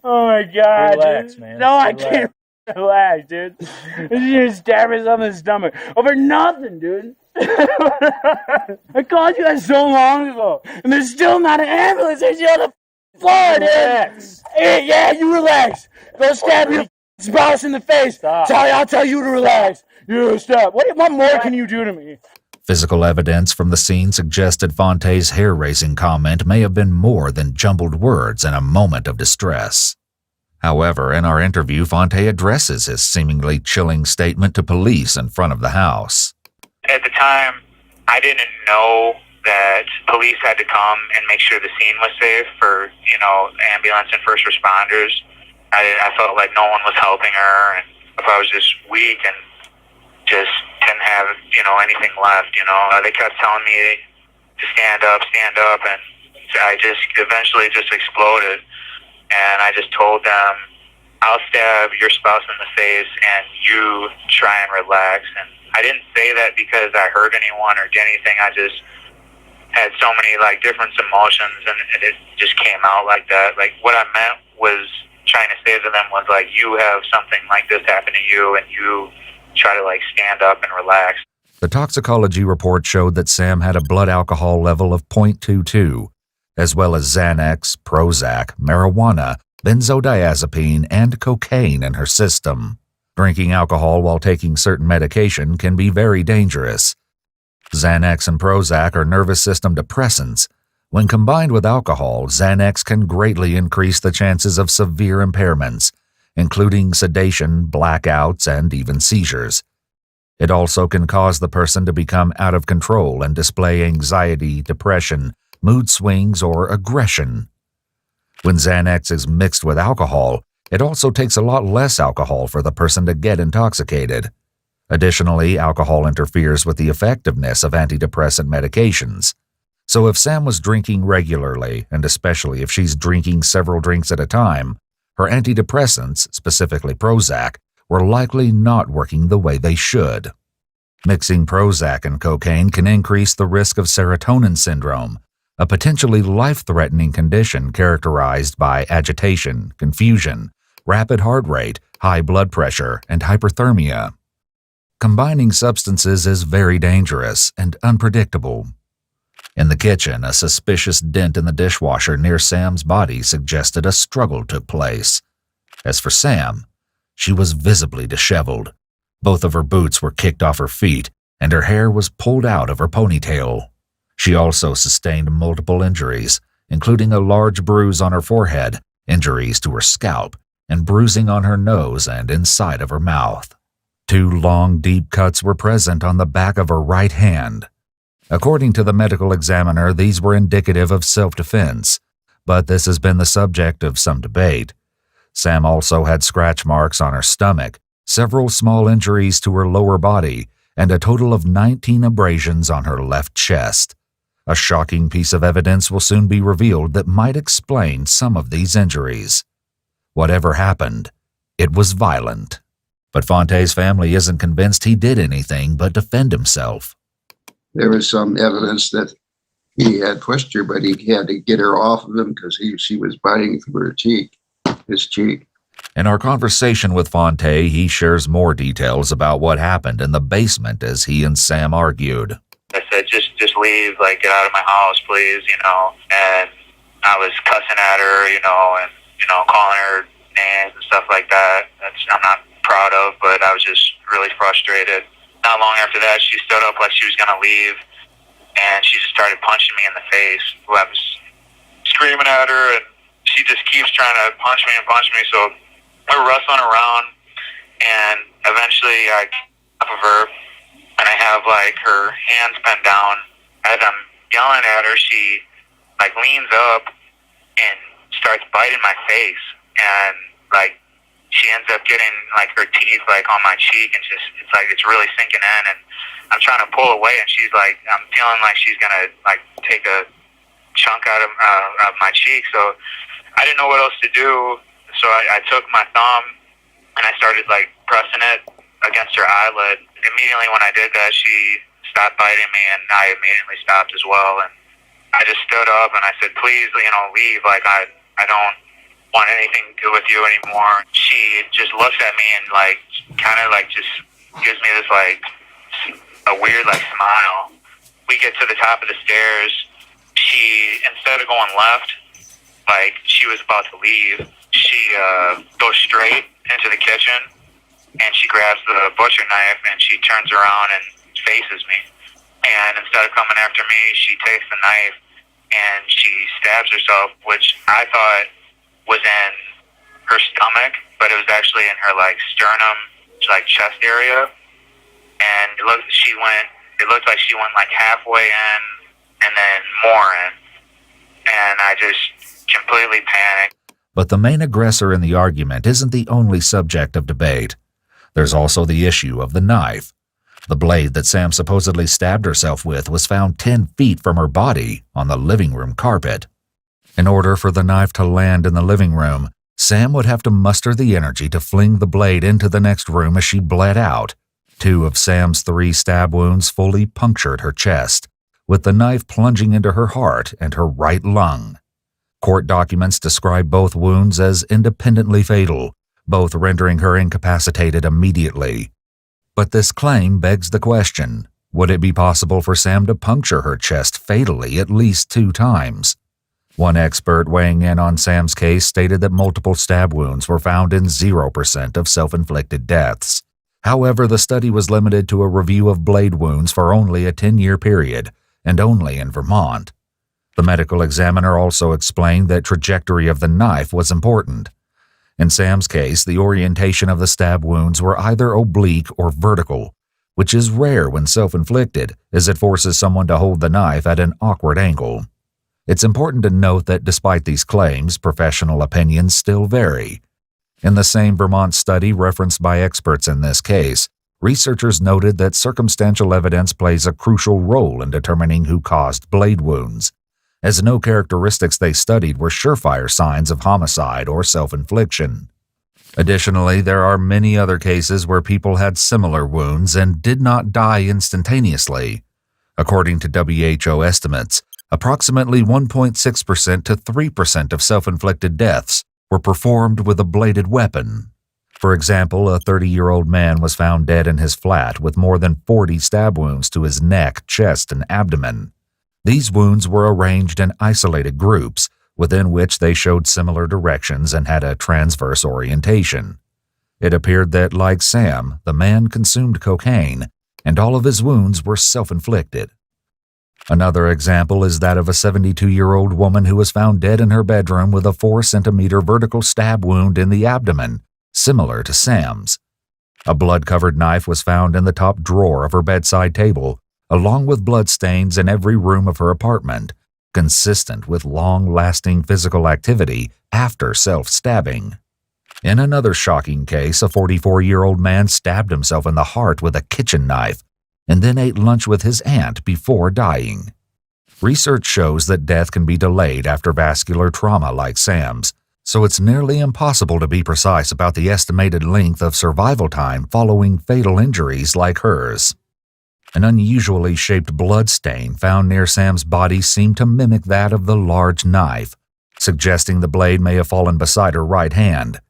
Oh my God, Relax, dude. man. No, I Relax. can't relax, dude. She just stabbed herself in the stomach over nothing, dude. I called you guys so long ago, and there's still not an ambulance. There's the other Floor, dude. Hey, yeah, you relax. Don't stab your spouse in the face. Stop. I'll tell you to relax. You stop. What more can you do to me? Physical evidence from the scene suggested Fontae's hair-raising comment may have been more than jumbled words in a moment of distress. However, in our interview, Fontae addresses his seemingly chilling statement to police in front of the house. At the time, I didn't know that police had to come and make sure the scene was safe for, ambulance and first responders. I felt like no one was helping her, and if I was just weak and just didn't have, anything left, They kept telling me to stand up, and I just eventually just exploded. And I just told them, I'll stab your spouse in the face and you try and relax. And I didn't say that because I hurt anyone or did anything. I just had so many different emotions and it just came out like that. Like what I meant was trying to say to them was you have something like this happen to you and you try to stand up and relax. The toxicology report showed that Sam had a blood alcohol level of 0.22, as well as Xanax, Prozac, marijuana, benzodiazepine, and cocaine in her system. Drinking alcohol while taking certain medication can be very dangerous. Xanax and Prozac are nervous system depressants. When combined with alcohol, Xanax can greatly increase the chances of severe impairments, including sedation, blackouts, and even seizures. It also can cause the person to become out of control and display anxiety, depression, mood swings, or aggression. When Xanax is mixed with alcohol, it also takes a lot less alcohol for the person to get intoxicated. Additionally, alcohol interferes with the effectiveness of antidepressant medications. So if Sam was drinking regularly, and especially if she's drinking several drinks at a time, her antidepressants, specifically Prozac, were likely not working the way they should. Mixing Prozac and cocaine can increase the risk of serotonin syndrome, a potentially life-threatening condition characterized by agitation, confusion, rapid heart rate, high blood pressure, and hyperthermia. Combining substances is very dangerous and unpredictable. In the kitchen, a suspicious dent in the dishwasher near Sam's body suggested a struggle took place. As for Sam, she was visibly disheveled. Both of her boots were kicked off her feet, and her hair was pulled out of her ponytail. She also sustained multiple injuries, including a large bruise on her forehead, injuries to her scalp, and bruising on her nose and inside of her mouth. 2 long, deep cuts were present on the back of her right hand. According to the medical examiner, these were indicative of self-defense, but this has been the subject of some debate. Sam also had scratch marks on her stomach, several small injuries to her lower body, and a total of 19 abrasions on her left chest. A shocking piece of evidence will soon be revealed that might explain some of these injuries. Whatever happened, it was violent. But Fontae's family isn't convinced he did anything but defend himself. There was some evidence that he had pushed her, but he had to get her off of him because she was biting through her cheek, his cheek. In our conversation with Fontae, he shares more details about what happened in the basement as he and Sam argued. I said, just leave, get out of my house, please, and I was cussing at her, and, calling her names and stuff like that. I'm not proud of, but I was just really frustrated. Not long after that, she stood up like she was going to leave, and she just started punching me in the face. I was screaming at her, and she just keeps trying to punch me, so we're wrestling around, and eventually I get off of her, and I have, her hands bent down. As I'm yelling at her, she, leans up and starts biting my face, and, she ends up getting, her teeth, on my cheek, and it's really sinking in, and I'm trying to pull away, and she's, I'm feeling like she's gonna, take a chunk out of my cheek, so I didn't know what else to do, so I took my thumb, and I started, pressing it against her eyelid. Immediately when I did that, she stopped biting me, and I immediately stopped as well, and I just stood up, and I said, please, leave, I don't want anything to do with you anymore. She just looks at me and just gives me this a weird smile. We get to the top of the stairs. She, instead of going left, like she was about to leave, she goes straight into the kitchen and she grabs the butcher knife and she turns around and faces me. And instead of coming after me, she takes the knife and she stabs herself, which I thought was in her stomach, but it was actually in her like sternum, like chest area. And it looked like she went like halfway in and then more in. And I just completely panicked. But the main aggressor in the argument isn't the only subject of debate. There's also the issue of the knife. The blade that Sam supposedly stabbed herself with was found 10 feet from her body on the living room carpet. In order for the knife to land in the living room, Sam would have to muster the energy to fling the blade into the next room as she bled out. 2 of Sam's 3 stab wounds fully punctured her chest, with the knife plunging into her heart and her right lung. Court documents describe both wounds as independently fatal, both rendering her incapacitated immediately. But this claim begs the question, would it be possible for Sam to puncture her chest fatally at least 2 times? One expert weighing in on Sam's case stated that multiple stab wounds were found in 0% of self-inflicted deaths. However, the study was limited to a review of blade wounds for only a 10-year period, and only in Vermont. The medical examiner also explained that trajectory of the knife was important. In Sam's case, the orientation of the stab wounds were either oblique or vertical, which is rare when self-inflicted, as it forces someone to hold the knife at an awkward angle. It's important to note that despite these claims, professional opinions still vary. In the same Vermont study referenced by experts in this case, researchers noted that circumstantial evidence plays a crucial role in determining who caused blade wounds, as no characteristics they studied were surefire signs of homicide or self-infliction. Additionally, there are many other cases where people had similar wounds and did not die instantaneously. According to WHO estimates, approximately 1.6% to 3% of self-inflicted deaths were performed with a bladed weapon. For example, a 30-year-old man was found dead in his flat with more than 40 stab wounds to his neck, chest, and abdomen. These wounds were arranged in isolated groups, within which they showed similar directions and had a transverse orientation. It appeared that, like Sam, the man consumed cocaine, and all of his wounds were self-inflicted. Another example is that of a 72-year-old woman who was found dead in her bedroom with a 4-centimeter vertical stab wound in the abdomen, similar to Sam's. A blood-covered knife was found in the top drawer of her bedside table, along with bloodstains in every room of her apartment, consistent with long-lasting physical activity after self-stabbing. In another shocking case, a 44-year-old man stabbed himself in the heart with a kitchen knife and then ate lunch with his aunt before dying. Research shows that death can be delayed after vascular trauma like Sam's, so it's nearly impossible to be precise about the estimated length of survival time following fatal injuries like hers. An unusually shaped blood stain found near Sam's body seemed to mimic that of the large knife, suggesting the blade may have fallen beside her right hand.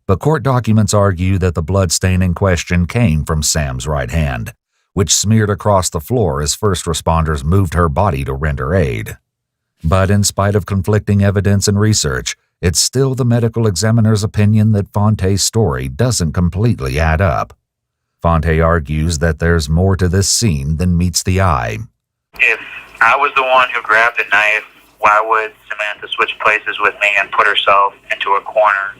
But court documents argue that the blood stain in question came from Sam's right hand, which smeared across the floor as first responders moved her body to render aid. But in spite of conflicting evidence and research, it's still the medical examiner's opinion that Fontae's story doesn't completely add up. Fontae argues that there's more to this scene than meets the eye. If I was the one who grabbed the knife, why would Samantha switch places with me and put herself into a corner?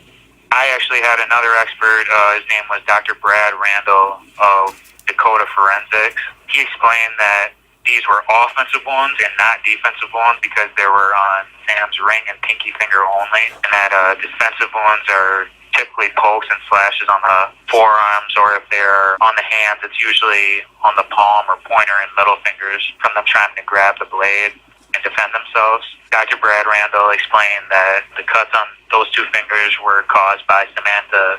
I actually had another expert, his name was Dr. Brad Randall of Dakota Forensics. He explained that these were offensive wounds and not defensive wounds because they were on Sam's ring and pinky finger only, and that defensive wounds are typically pokes and slashes on the forearms, or if they're on the hands, it's usually on the palm or pointer and middle fingers from them trying to grab the blade and defend themselves. Dr. Brad Randall explained that the cuts on those 2 fingers were caused by Samantha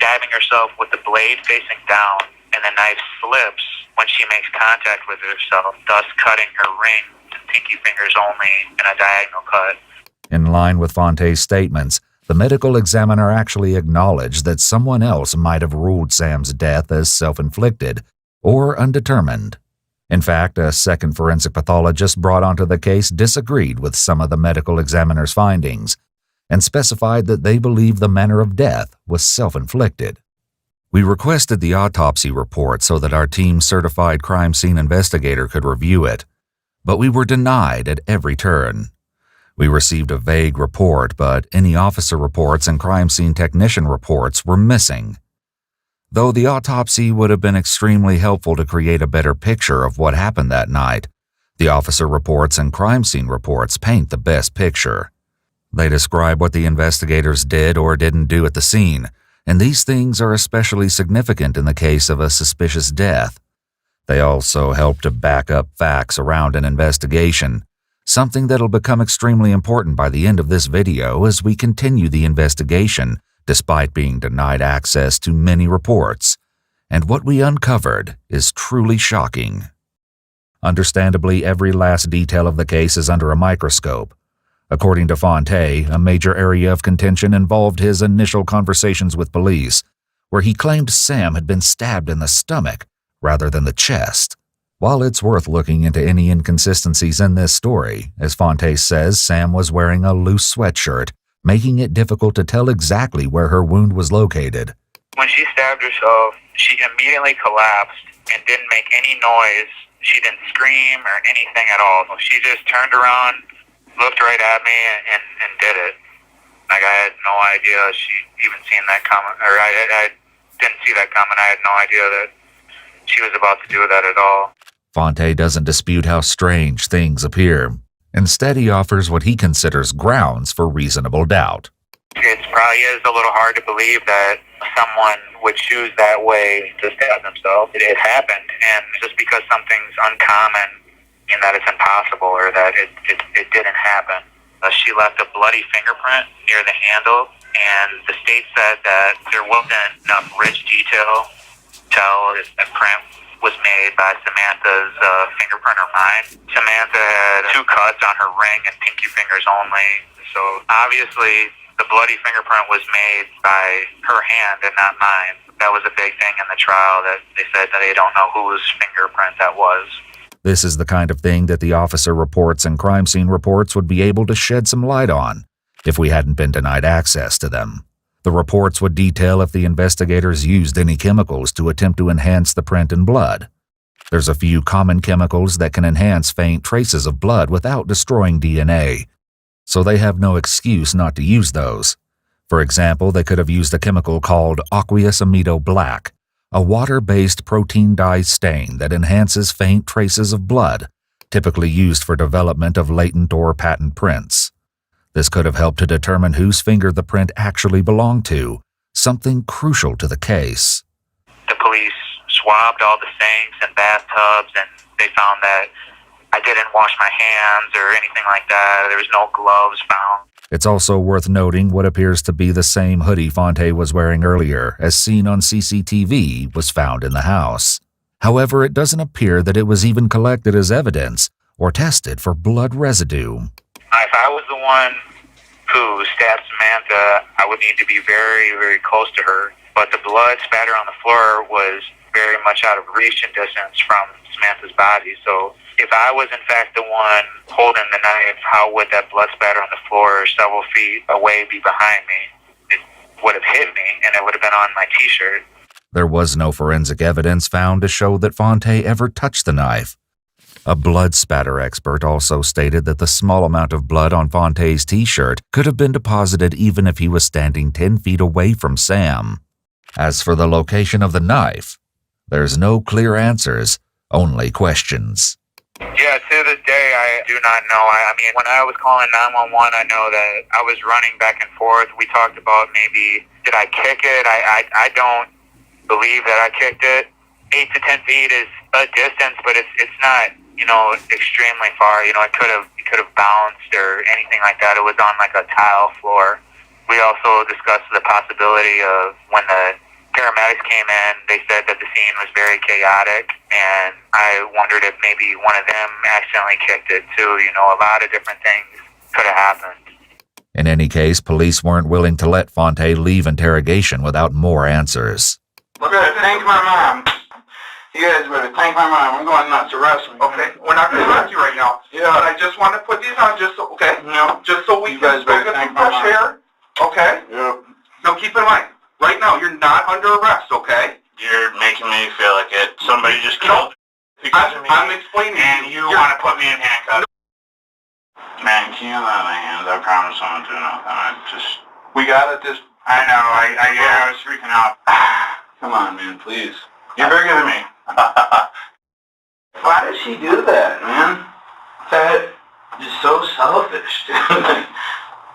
stabbing herself with the blade facing down, and the knife slips when she makes contact with herself, thus cutting her ring to pinky fingers only in a diagonal cut. In line with Fontae's statements, the medical examiner actually acknowledged that someone else might have ruled Sam's death as self-inflicted or undetermined. In fact, a second forensic pathologist brought onto the case disagreed with some of the medical examiner's findings, and specified that they believed the manner of death was self-inflicted. We requested the autopsy report so that our team's certified crime scene investigator could review it, but we were denied at every turn. We received a vague report, but any officer reports and crime scene technician reports were missing. Though the autopsy would have been extremely helpful to create a better picture of what happened that night, the officer reports and crime scene reports paint the best picture. They describe what the investigators did or didn't do at the scene, and these things are especially significant in the case of a suspicious death. They also help to back up facts around an investigation, something that'll become extremely important by the end of this video as we continue the investigation despite being denied access to many reports. And what we uncovered is truly shocking. Understandably, every last detail of the case is under a microscope. According to Fontae, a major area of contention involved his initial conversations with police, where he claimed Sam had been stabbed in the stomach rather than the chest. While it's worth looking into any inconsistencies in this story, as Fontae says, Sam was wearing a loose sweatshirt, making it difficult to tell exactly where her wound was located. When she stabbed herself, she immediately collapsed and didn't make any noise. She didn't scream or anything at all. She just turned around, looked right at me, and did it. Like, I had no idea she'd even seen that coming, or I didn't see that coming. I had no idea that she was about to do that at all. Fontae doesn't dispute how strange things appear. Instead, he offers what he considers grounds for reasonable doubt. It probably is a little hard to believe that someone would choose that way to stab themselves. It happened, and just because something's uncommon and that it's impossible or that it didn't happen. She left a bloody fingerprint near the handle, and the state said that there wasn't enough rich detail to tell if the print was made by Samantha's fingerprint or mine. Samantha had 2 cuts on her ring and pinky fingers only, so obviously the bloody fingerprint was made by her hand and not mine. That was a big thing in the trial, that they said that they don't know whose fingerprint that was. This is the kind of thing that the officer reports and crime scene reports would be able to shed some light on if we hadn't been denied access to them. The reports would detail if the investigators used any chemicals to attempt to enhance the print in blood. There's a few common chemicals that can enhance faint traces of blood without destroying DNA, so they have no excuse not to use those. For example, they could have used a chemical called aqueous amido black, a water-based protein dye stain that enhances faint traces of blood, typically used for development of latent or patent prints. This could have helped to determine whose finger the print actually belonged to, something crucial to the case. The police swabbed all the sinks and bathtubs, and they found that I didn't wash my hands or anything like that. There was no gloves found. It's also worth noting what appears to be the same hoodie Fontae was wearing earlier, as seen on CCTV, was found in the house. However, it doesn't appear that it was even collected as evidence or tested for blood residue. If I was the one who stabbed Samantha, I would need to be very, very close to her. But the blood spatter on the floor was very much out of reach and distance from Samantha's body. So if I was in fact the one holding the knife, how would that blood spatter on the floor several feet away be behind me? It would have hit me, and it would have been on my t-shirt. There was no forensic evidence found to show that Fontae ever touched the knife. A blood spatter expert also stated that the small amount of blood on Fontae's t-shirt could have been deposited even if he was standing 10 feet away from Sam. As for the location of the knife, there's no clear answers, only questions. Yeah, to this day, I do not know. I mean, when I was calling 911, I know that I was running back and forth. We talked about maybe, did I kick it? I don't believe that I kicked it. 8 to 10 feet is a distance, but it's not, extremely far. It could have bounced or anything like that. It was on like a tile floor. We also discussed the possibility of when the paramedics came in, they said that the scene was very chaotic, and I wondered if maybe one of them accidentally kicked it too. A lot of different things could have happened. In any case, police weren't willing to let Fontae leave interrogation without more answers. We're gonna thank my mom. You guys better thank my mom. I'm going nuts to wrestling. Okay, we're not gonna arrest you right now. Yeah. But I just want to put these on just so, okay? No. Just so we can get some fresh air. put me in handcuffs. Man, can you let my hands? I promise I won't do nothing. We got it this... I know, I was freaking out. Come on, man, please. You're bigger than me. Why does she do that, man? That is so selfish, dude.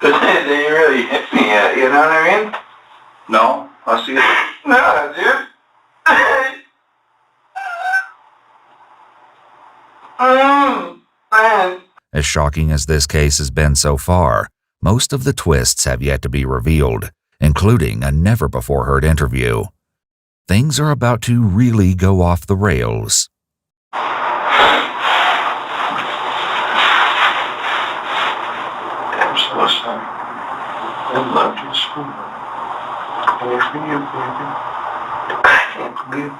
They didn't really hit me yet, you know what I mean? No, I'll see you. No, dude. Man. As shocking as this case has been so far, most of the twists have yet to be revealed, including a never-before-heard interview. Things are about to really go off the rails. I'm so sorry. I love you so much. I for you, baby. I can't believe.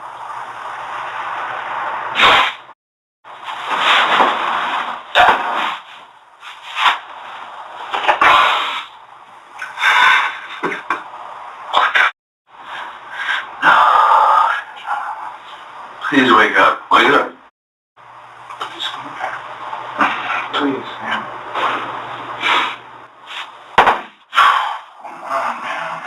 Please wake up. Wake up. Please come back. Please, man. Come on, man.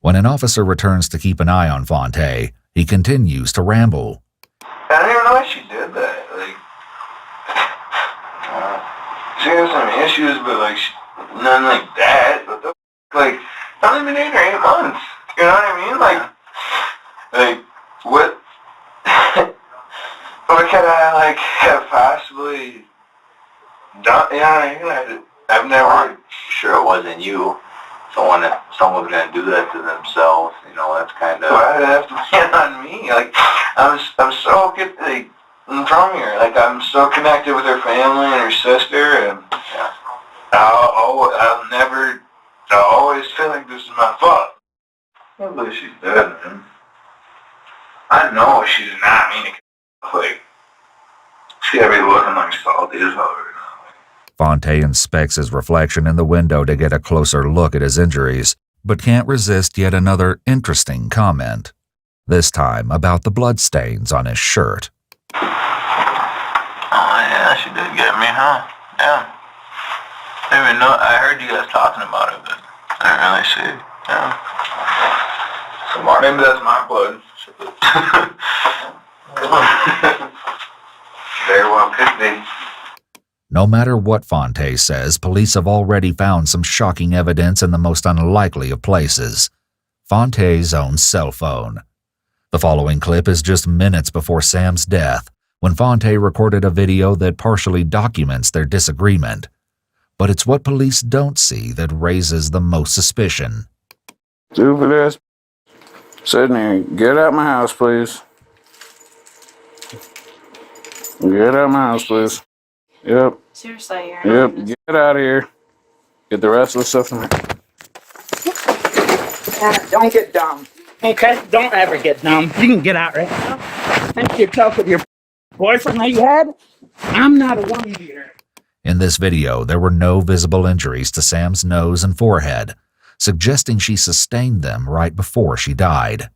When an officer returns to keep an eye on Fontae, he continues to ramble. I don't even know why she did that. Like, she has some issues, but like, none like that. But like, I only been dating her 8 months. You know what I mean? Like, what? What could I like have possibly done? You know what I mean? I've never. Sure it wasn't you. Someone's gonna do that to themselves, you know, that's kind of... Why did it have to be on me? Like, I'm so good, like, I'm from here. Like, I'm so connected with her family and her sister, and Yeah. I'll always feel like this is my fault. I can't believe she's dead, man. I know she did not mean to. Like, she gotta be looking like salty as hell right now. Fontae inspects his reflection in the window to get a closer look at his injuries, but can't resist yet another interesting comment. This time about the bloodstains on his shirt. Oh yeah, she did get me, huh? Yeah. I didn't even know. I heard you guys talking about it, but I didn't really see it. Yeah. Maybe that's my blood. Very well could be. No matter what Fontae says, police have already found some shocking evidence in the most unlikely of places. Fontae's own cell phone. The following clip is just minutes before Sam's death, when Fontae recorded a video that partially documents their disagreement. But it's what police don't see that raises the most suspicion. Stupid ass. Sitting here. Get out my house, please. Get out my house, please. Yep. Seriously, Yep. Get out of here. Get the rest of the stuff from here. Don't get dumb. Okay? Don't ever get dumb. You can get out right now. Finish your talk with your boyfriend that you had. I'm not a woman beater. In this video, there were no visible injuries to Sam's nose and forehead, suggesting she sustained them right before she died.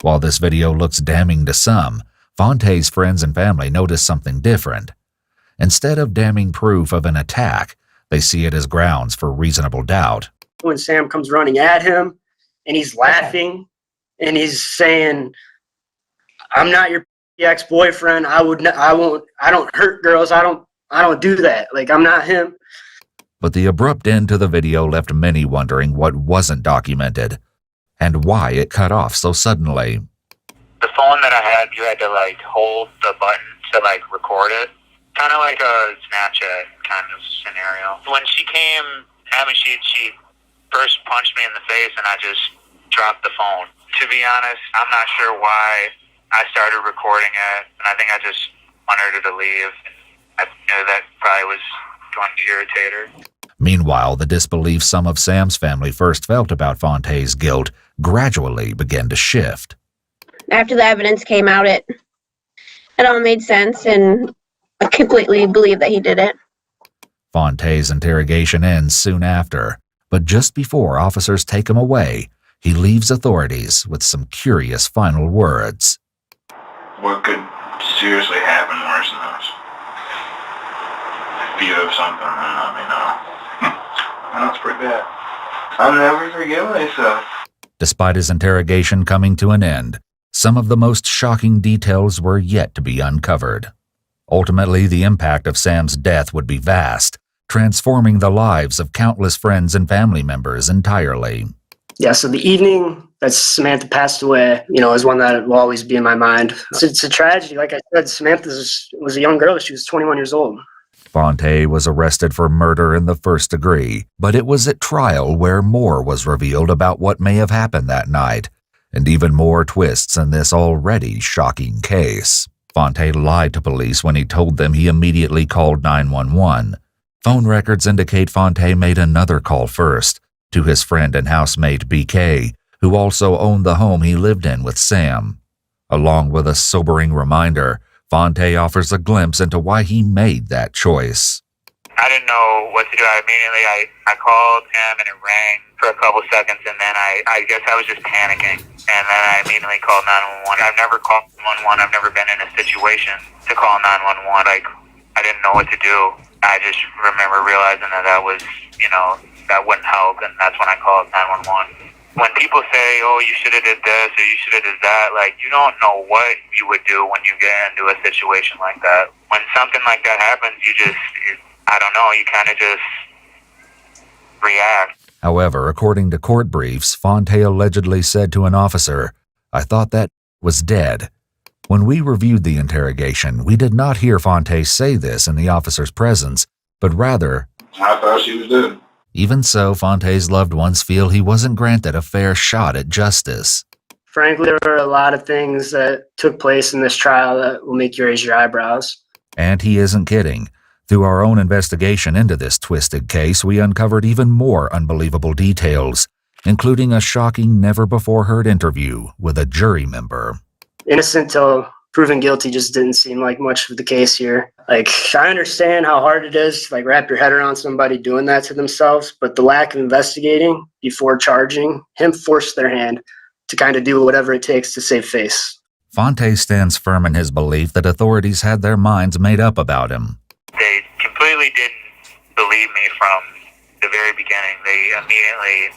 While this video looks damning to some, Fontae's friends and family notice something different. Instead of damning proof of an attack, they see it as grounds for reasonable doubt. When Sam comes running at him and he's laughing and he's saying, "I'm not your ex-boyfriend. I don't hurt girls. I don't do that. Like, I'm not him." But the abrupt end to the video left many wondering what wasn't documented and why it cut off so suddenly. The phone that I had, you had to like hold the button to like record it. Kind of like a Snapchat kind of scenario. When she came at me, she first punched me in the face and I just dropped the phone. To be honest, I'm not sure why I started recording it, and I think I just wanted her to leave. I knew that probably was going to irritate her. Meanwhile, the disbelief some of Sam's family first felt about Fontae's guilt gradually began to shift. After the evidence came out, it all made sense, and I completely believe that he did it. Fontae's interrogation ends soon after, but just before officers take him away, he leaves authorities with some curious final words. What could seriously happen worse than this? you of something, then let me know. That's pretty bad. I'll never forgive myself. Despite his interrogation coming to an end, some of the most shocking details were yet to be uncovered. Ultimately, the impact of Sam's death would be vast, transforming the lives of countless friends and family members entirely. Yeah, so the evening that Samantha passed away, is one that will always be in my mind. It's a tragedy. Like I said, Samantha was a young girl. She was 21 years old. Fontae was arrested for murder in the first degree, but it was at trial where more was revealed about what may have happened that night, and even more twists in this already shocking case. Fontae lied to police when he told them he immediately called 911. Phone records indicate Fontae made another call first, to his friend and housemate BK, who also owned the home he lived in with Sam. Along with a sobering reminder, Fontae offers a glimpse into why he made that choice. I didn't know what to do. I called him and it rang for a couple seconds, and then I guess I was just panicking. And then I immediately called 911. I've never called 911. I've never been in a situation to call 911. I didn't know what to do. I just remember realizing that was, that wouldn't help, and that's when I called 911. When people say, oh, you should have did this or you should have did that, you don't know what you would do when you get into a situation like that. When something like that happens, I don't know, you kind of just react. However, according to court briefs, Fontae allegedly said to an officer, "I thought that was dead." When we reviewed the interrogation, we did not hear Fontae say this in the officer's presence, but rather, I thought she was dead. Even so, Fontae's loved ones feel he wasn't granted a fair shot at justice. Frankly, there were a lot of things that took place in this trial that will make you raise your eyebrows. And he isn't kidding. Through our own investigation into this twisted case, we uncovered even more unbelievable details, including a shocking, never-before-heard interview with a jury member. Innocent till proven guilty just didn't seem like much of the case here. I understand how hard it is to wrap your head around somebody doing that to themselves, but the lack of investigating before charging him forced their hand to kind of do whatever it takes to save face. Fontae stands firm in his belief that authorities had their minds made up about him. They completely didn't believe me from the very beginning. They immediately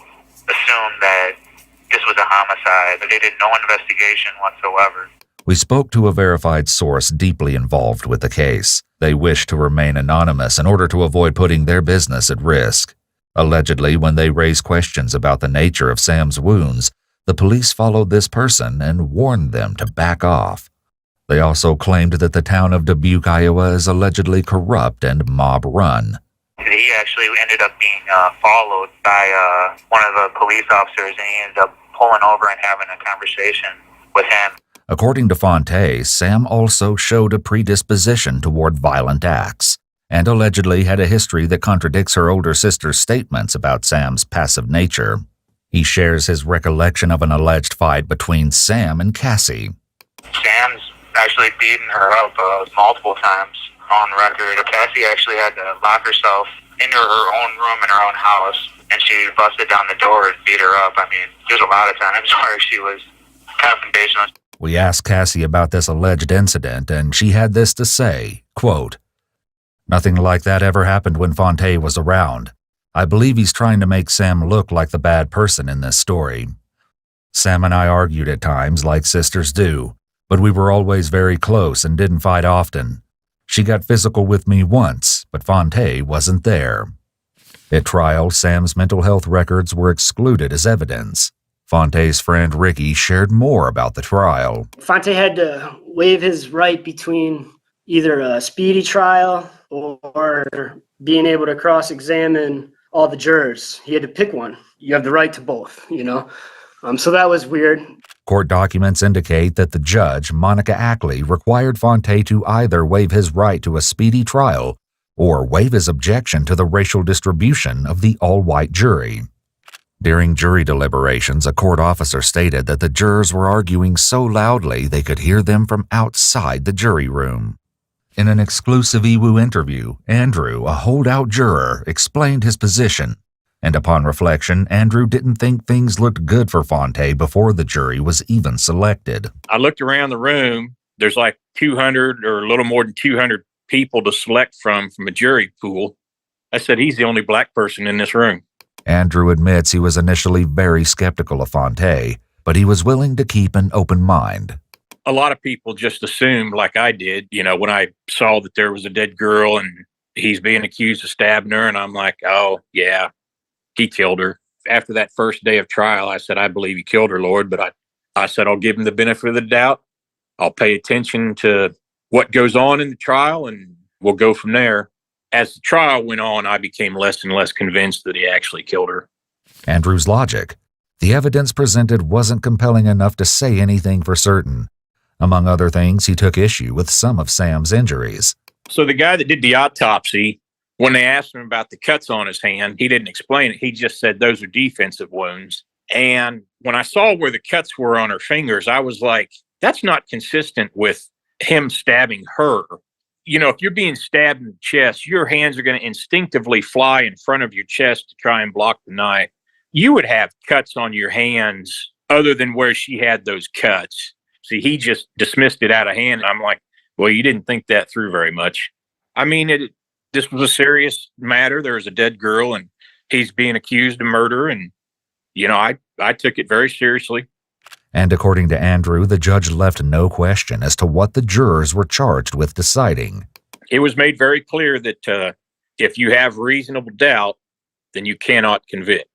assumed that this was a homicide, but they did no investigation whatsoever. We spoke to a verified source deeply involved with the case. They wished to remain anonymous in order to avoid putting their business at risk. Allegedly, when they raised questions about the nature of Sam's wounds, the police followed this person and warned them to back off. They also claimed that the town of Dubuque, Iowa is allegedly corrupt and mob-run. He actually ended up being followed by one of the police officers, and he ended up pulling over and having a conversation with him. According to Fontae, Sam also showed a predisposition toward violent acts, and allegedly had a history that contradicts her older sister's statements about Sam's passive nature. He shares his recollection of an alleged fight between Sam and Cassie. Sam's actually beaten her up multiple times on record. Cassie actually had to lock herself into her own room in her own house, and she busted down the door and beat her up. There's a lot of times where she was confrontational. We asked Cassie about this alleged incident, and she had this to say, quote, "Nothing like that ever happened when Fontae was around. I believe he's trying to make Sam look like the bad person in this story. Sam and I argued at times like sisters do, but we were always very close and didn't fight often. She got physical with me once, but Fontae wasn't there." At trial, Sam's mental health records were excluded as evidence. Fontae's friend Ricky shared more about the trial. Fontae had to waive his right between either a speedy trial or being able to cross-examine all the jurors. He had to pick one. You have the right to both, So that was weird. Court documents indicate that the judge, Monica Ackley, required Fontae to either waive his right to a speedy trial or waive his objection to the racial distribution of the all-white jury. During jury deliberations, a court officer stated that the jurors were arguing so loudly they could hear them from outside the jury room. In an exclusive EWU interview, Andrew, a holdout juror, explained his position, and upon reflection, Andrew didn't think things looked good for Fontae before the jury was even selected. I looked around the room. There's 200 or a little more than 200 people to select from a jury pool. I said, he's the only black person in this room. Andrew admits he was initially very skeptical of Fontae, but he was willing to keep an open mind. A lot of people just assumed, like I did, when I saw that there was a dead girl and he's being accused of stabbing her, and I'm like, oh, yeah, he killed her. After that first day of trial, I said, I believe he killed her, Lord, but I said, I'll give him the benefit of the doubt. I'll pay attention to what goes on in the trial, and we'll go from there. As the trial went on, I became less and less convinced that he actually killed her. Andrew's logic. The evidence presented wasn't compelling enough to say anything for certain. Among other things, he took issue with some of Sam's injuries. So the guy that did the autopsy, when they asked him about the cuts on his hand, he didn't explain it. He just said those are defensive wounds. And when I saw where the cuts were on her fingers, I was like, that's not consistent with him stabbing her. If you're being stabbed in the chest, your hands are going to instinctively fly in front of your chest to try and block the knife. You would have cuts on your hands other than where she had those cuts. See, he just dismissed it out of hand. I'm like, well, you didn't think that through very much. I mean, this was a serious matter. There was a dead girl, and he's being accused of murder. And, I took it very seriously. And according to Andrew, the judge left no question as to what the jurors were charged with deciding. It was made very clear that if you have reasonable doubt, then you cannot convict.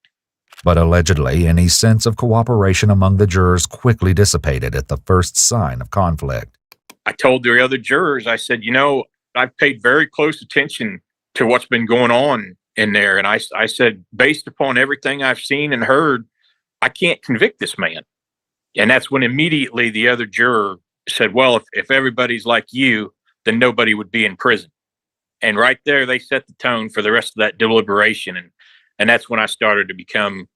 But allegedly, any sense of cooperation among the jurors quickly dissipated at the first sign of conflict. I told the other jurors, I said, I've paid very close attention to what's been going on in there. And I said, based upon everything I've seen and heard, I can't convict this man. And that's when immediately the other juror said, well, if everybody's like you, then nobody would be in prison. And right there, they set the tone for the rest of that deliberation. And that's when I started to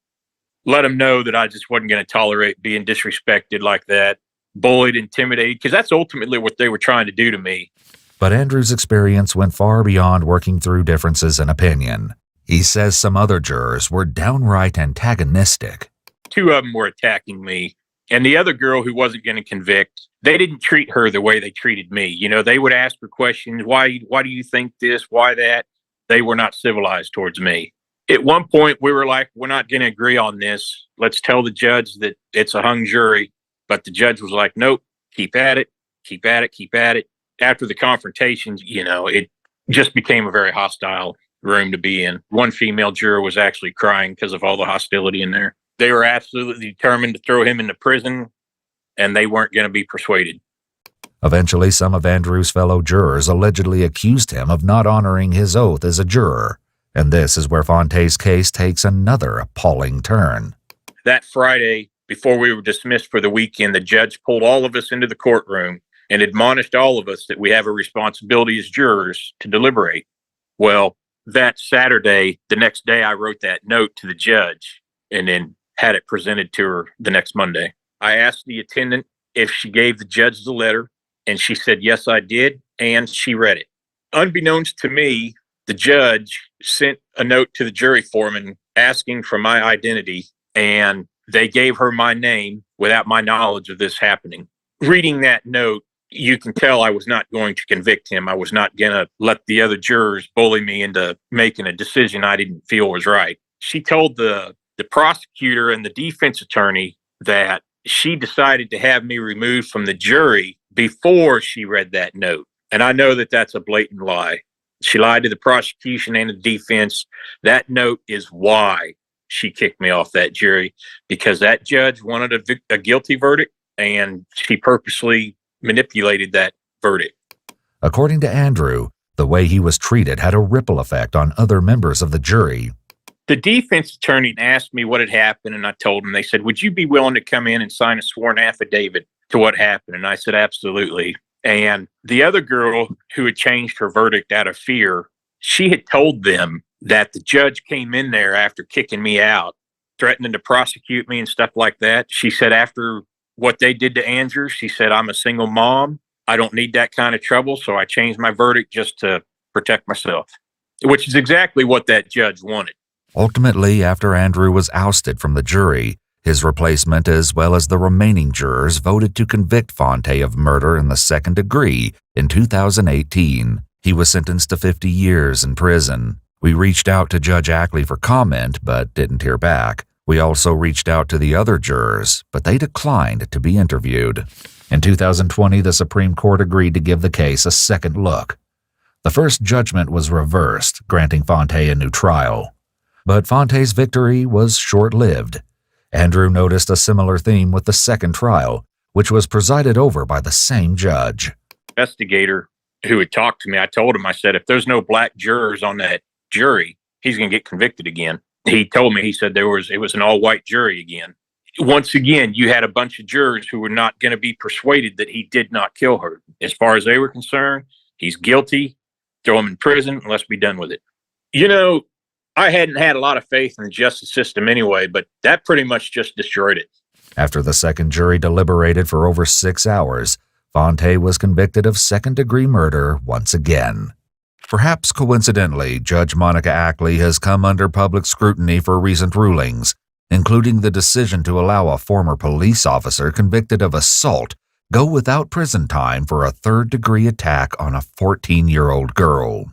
let them know that I just wasn't going to tolerate being disrespected like that, bullied, intimidated, because that's ultimately what they were trying to do to me. But Andrew's experience went far beyond working through differences in opinion. He says some other jurors were downright antagonistic. 2 of them were attacking me. And the other girl who wasn't going to convict, they didn't treat her the way they treated me. They would ask her questions. Why do you think this? Why that? They were not civilized towards me. At one point, we were like, we're not going to agree on this. Let's tell the judge that it's a hung jury. But the judge was like, nope, keep at it, keep at it, keep at it. After the confrontations, it just became a very hostile room to be in. One female juror was actually crying because of all the hostility in there. They were absolutely determined to throw him into prison, and they weren't going to be persuaded. Eventually, some of Andrew's fellow jurors allegedly accused him of not honoring his oath as a juror. And this is where Fontae's case takes another appalling turn. That Friday, before we were dismissed for the weekend, the judge pulled all of us into the courtroom and admonished all of us that we have a responsibility as jurors to deliberate. Well, that Saturday, the next day, I wrote that note to the judge and then had it presented to her the next Monday. I asked the attendant if she gave the judge the letter, and she said, yes, I did, and she read it. Unbeknownst to me, the judge sent a note to the jury foreman asking for my identity, and they gave her my name without my knowledge of this happening. Reading that note, you can tell I was not going to convict him. I was not going to let the other jurors bully me into making a decision I didn't feel was right. She told the prosecutor and the defense attorney that she decided to have me removed from the jury before she read that note. And I know that that's a blatant lie. She lied to the prosecution and the defense. That note is why she kicked me off that jury, because that judge wanted a guilty verdict, and she purposely manipulated that verdict. According to Andrew, the way he was treated had a ripple effect on other members of the jury. The defense attorney asked me what had happened, and I told him. They said, would you be willing to come in and sign a sworn affidavit to what happened? And I said, absolutely. And the other girl who had changed her verdict out of fear, she had told them that the judge came in there after kicking me out, threatening to prosecute me and stuff like that. She said after what they did to Andrew, she said, I'm a single mom. I don't need that kind of trouble, so I changed my verdict just to protect myself, which is exactly what that judge wanted. Ultimately, after Andrew was ousted from the jury, his replacement as well as the remaining jurors voted to convict Fontae of murder in the second degree in 2018. He was sentenced to 50 years in prison. We reached out to Judge Ackley for comment, but didn't hear back. We also reached out to the other jurors, but they declined to be interviewed. In 2020, the Supreme Court agreed to give the case a second look. The first judgment was reversed, granting Fontae a new trial. But Fontae's victory was short-lived. Andrew noticed a similar theme with the second trial, which was presided over by the same judge. Investigator who had talked to me, I told him, I said, if there's no black jurors on that jury, he's going to get convicted again. He told me, he said it was an all-white jury again. Once again, you had a bunch of jurors who were not going to be persuaded that he did not kill her. As far as they were concerned, he's guilty. Throw him in prison and let's be done with it. You know, I hadn't had a lot of faith in the justice system anyway, but that pretty much just destroyed it. After the second jury deliberated for over 6 hours, Fontae was convicted of second-degree murder once again. Perhaps coincidentally, Judge Monica Ackley has come under public scrutiny for recent rulings, including the decision to allow a former police officer convicted of assault go without prison time for a third-degree attack on a 14-year-old girl.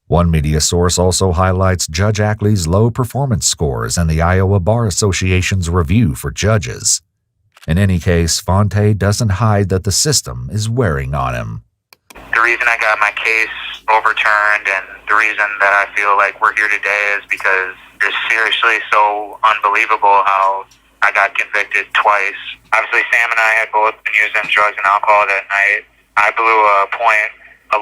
One media source also highlights Judge Ackley's low performance scores in the Iowa Bar Association's review for judges. In any case, Fontae doesn't hide that the system is wearing on him. The reason I got my case overturned and the reason that I feel like we're here today is because it's seriously so unbelievable how I got convicted twice. Obviously, Sam and I had both been using drugs and alcohol that night. I blew a .11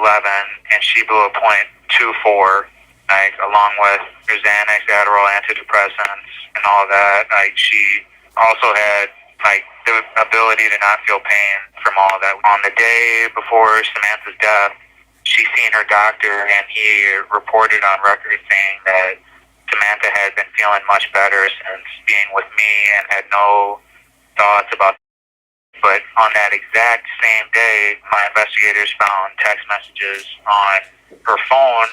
and she blew a .24, like along with Xanax, Adderall, antidepressants, and all that. Like she also had like the ability to not feel pain from all that. On the day before Samantha's death, she seen her doctor and he reported on record saying that Samantha had been feeling much better since being with me and had no thoughts about it. But on that exact same day, my investigators found text messages on her phone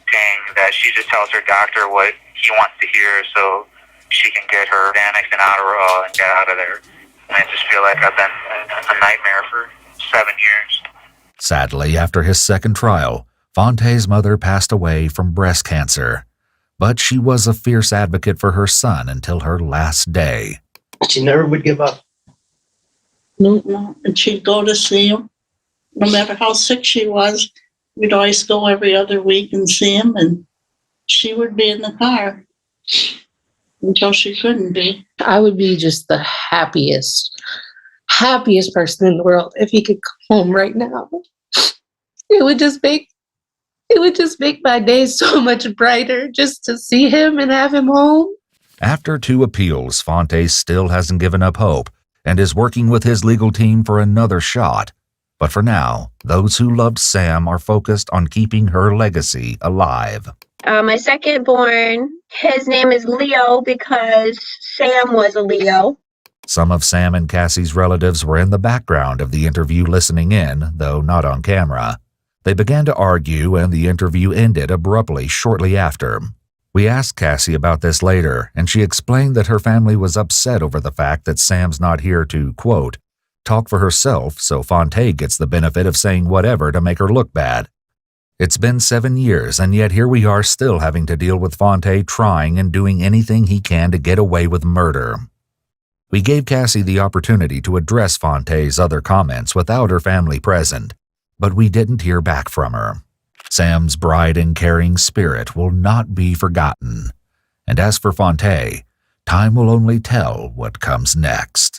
saying that she just tells her doctor what he wants to hear so she can get her Xanax and Adderall and get out of there. And I just feel like I've been a nightmare for 7 years. Sadly, after his second trial, Fontae's mother passed away from breast cancer. But she was a fierce advocate for her son until her last day. She never would give up. No. And she'd go to see him. No matter how sick she was, we'd always go every other week and see him, and she would be in the car until she couldn't be. I would be just the happiest person in the world if he could come home right now. It would just make my days so much brighter just to see him and have him home. After 2 appeals, Fontae still hasn't given up hope and is working with his legal team for another shot. But for now, those who loved Sam are focused on keeping her legacy alive. My second born, his name is Leo because Sam was a Leo. Some of Sam and Cassie's relatives were in the background of the interview listening in, though not on camera. They began to argue and the interview ended abruptly shortly after. We asked Cassie about this later, and she explained that her family was upset over the fact that Sam's not here to, quote, talk for herself so Fontae gets the benefit of saying whatever to make her look bad. It's been 7 years, and yet here we are still having to deal with Fontae trying and doing anything he can to get away with murder. We gave Cassie the opportunity to address Fontae's other comments without her family present, but we didn't hear back from her. Sam's bright and caring spirit will not be forgotten. And as for Fontae, time will only tell what comes next.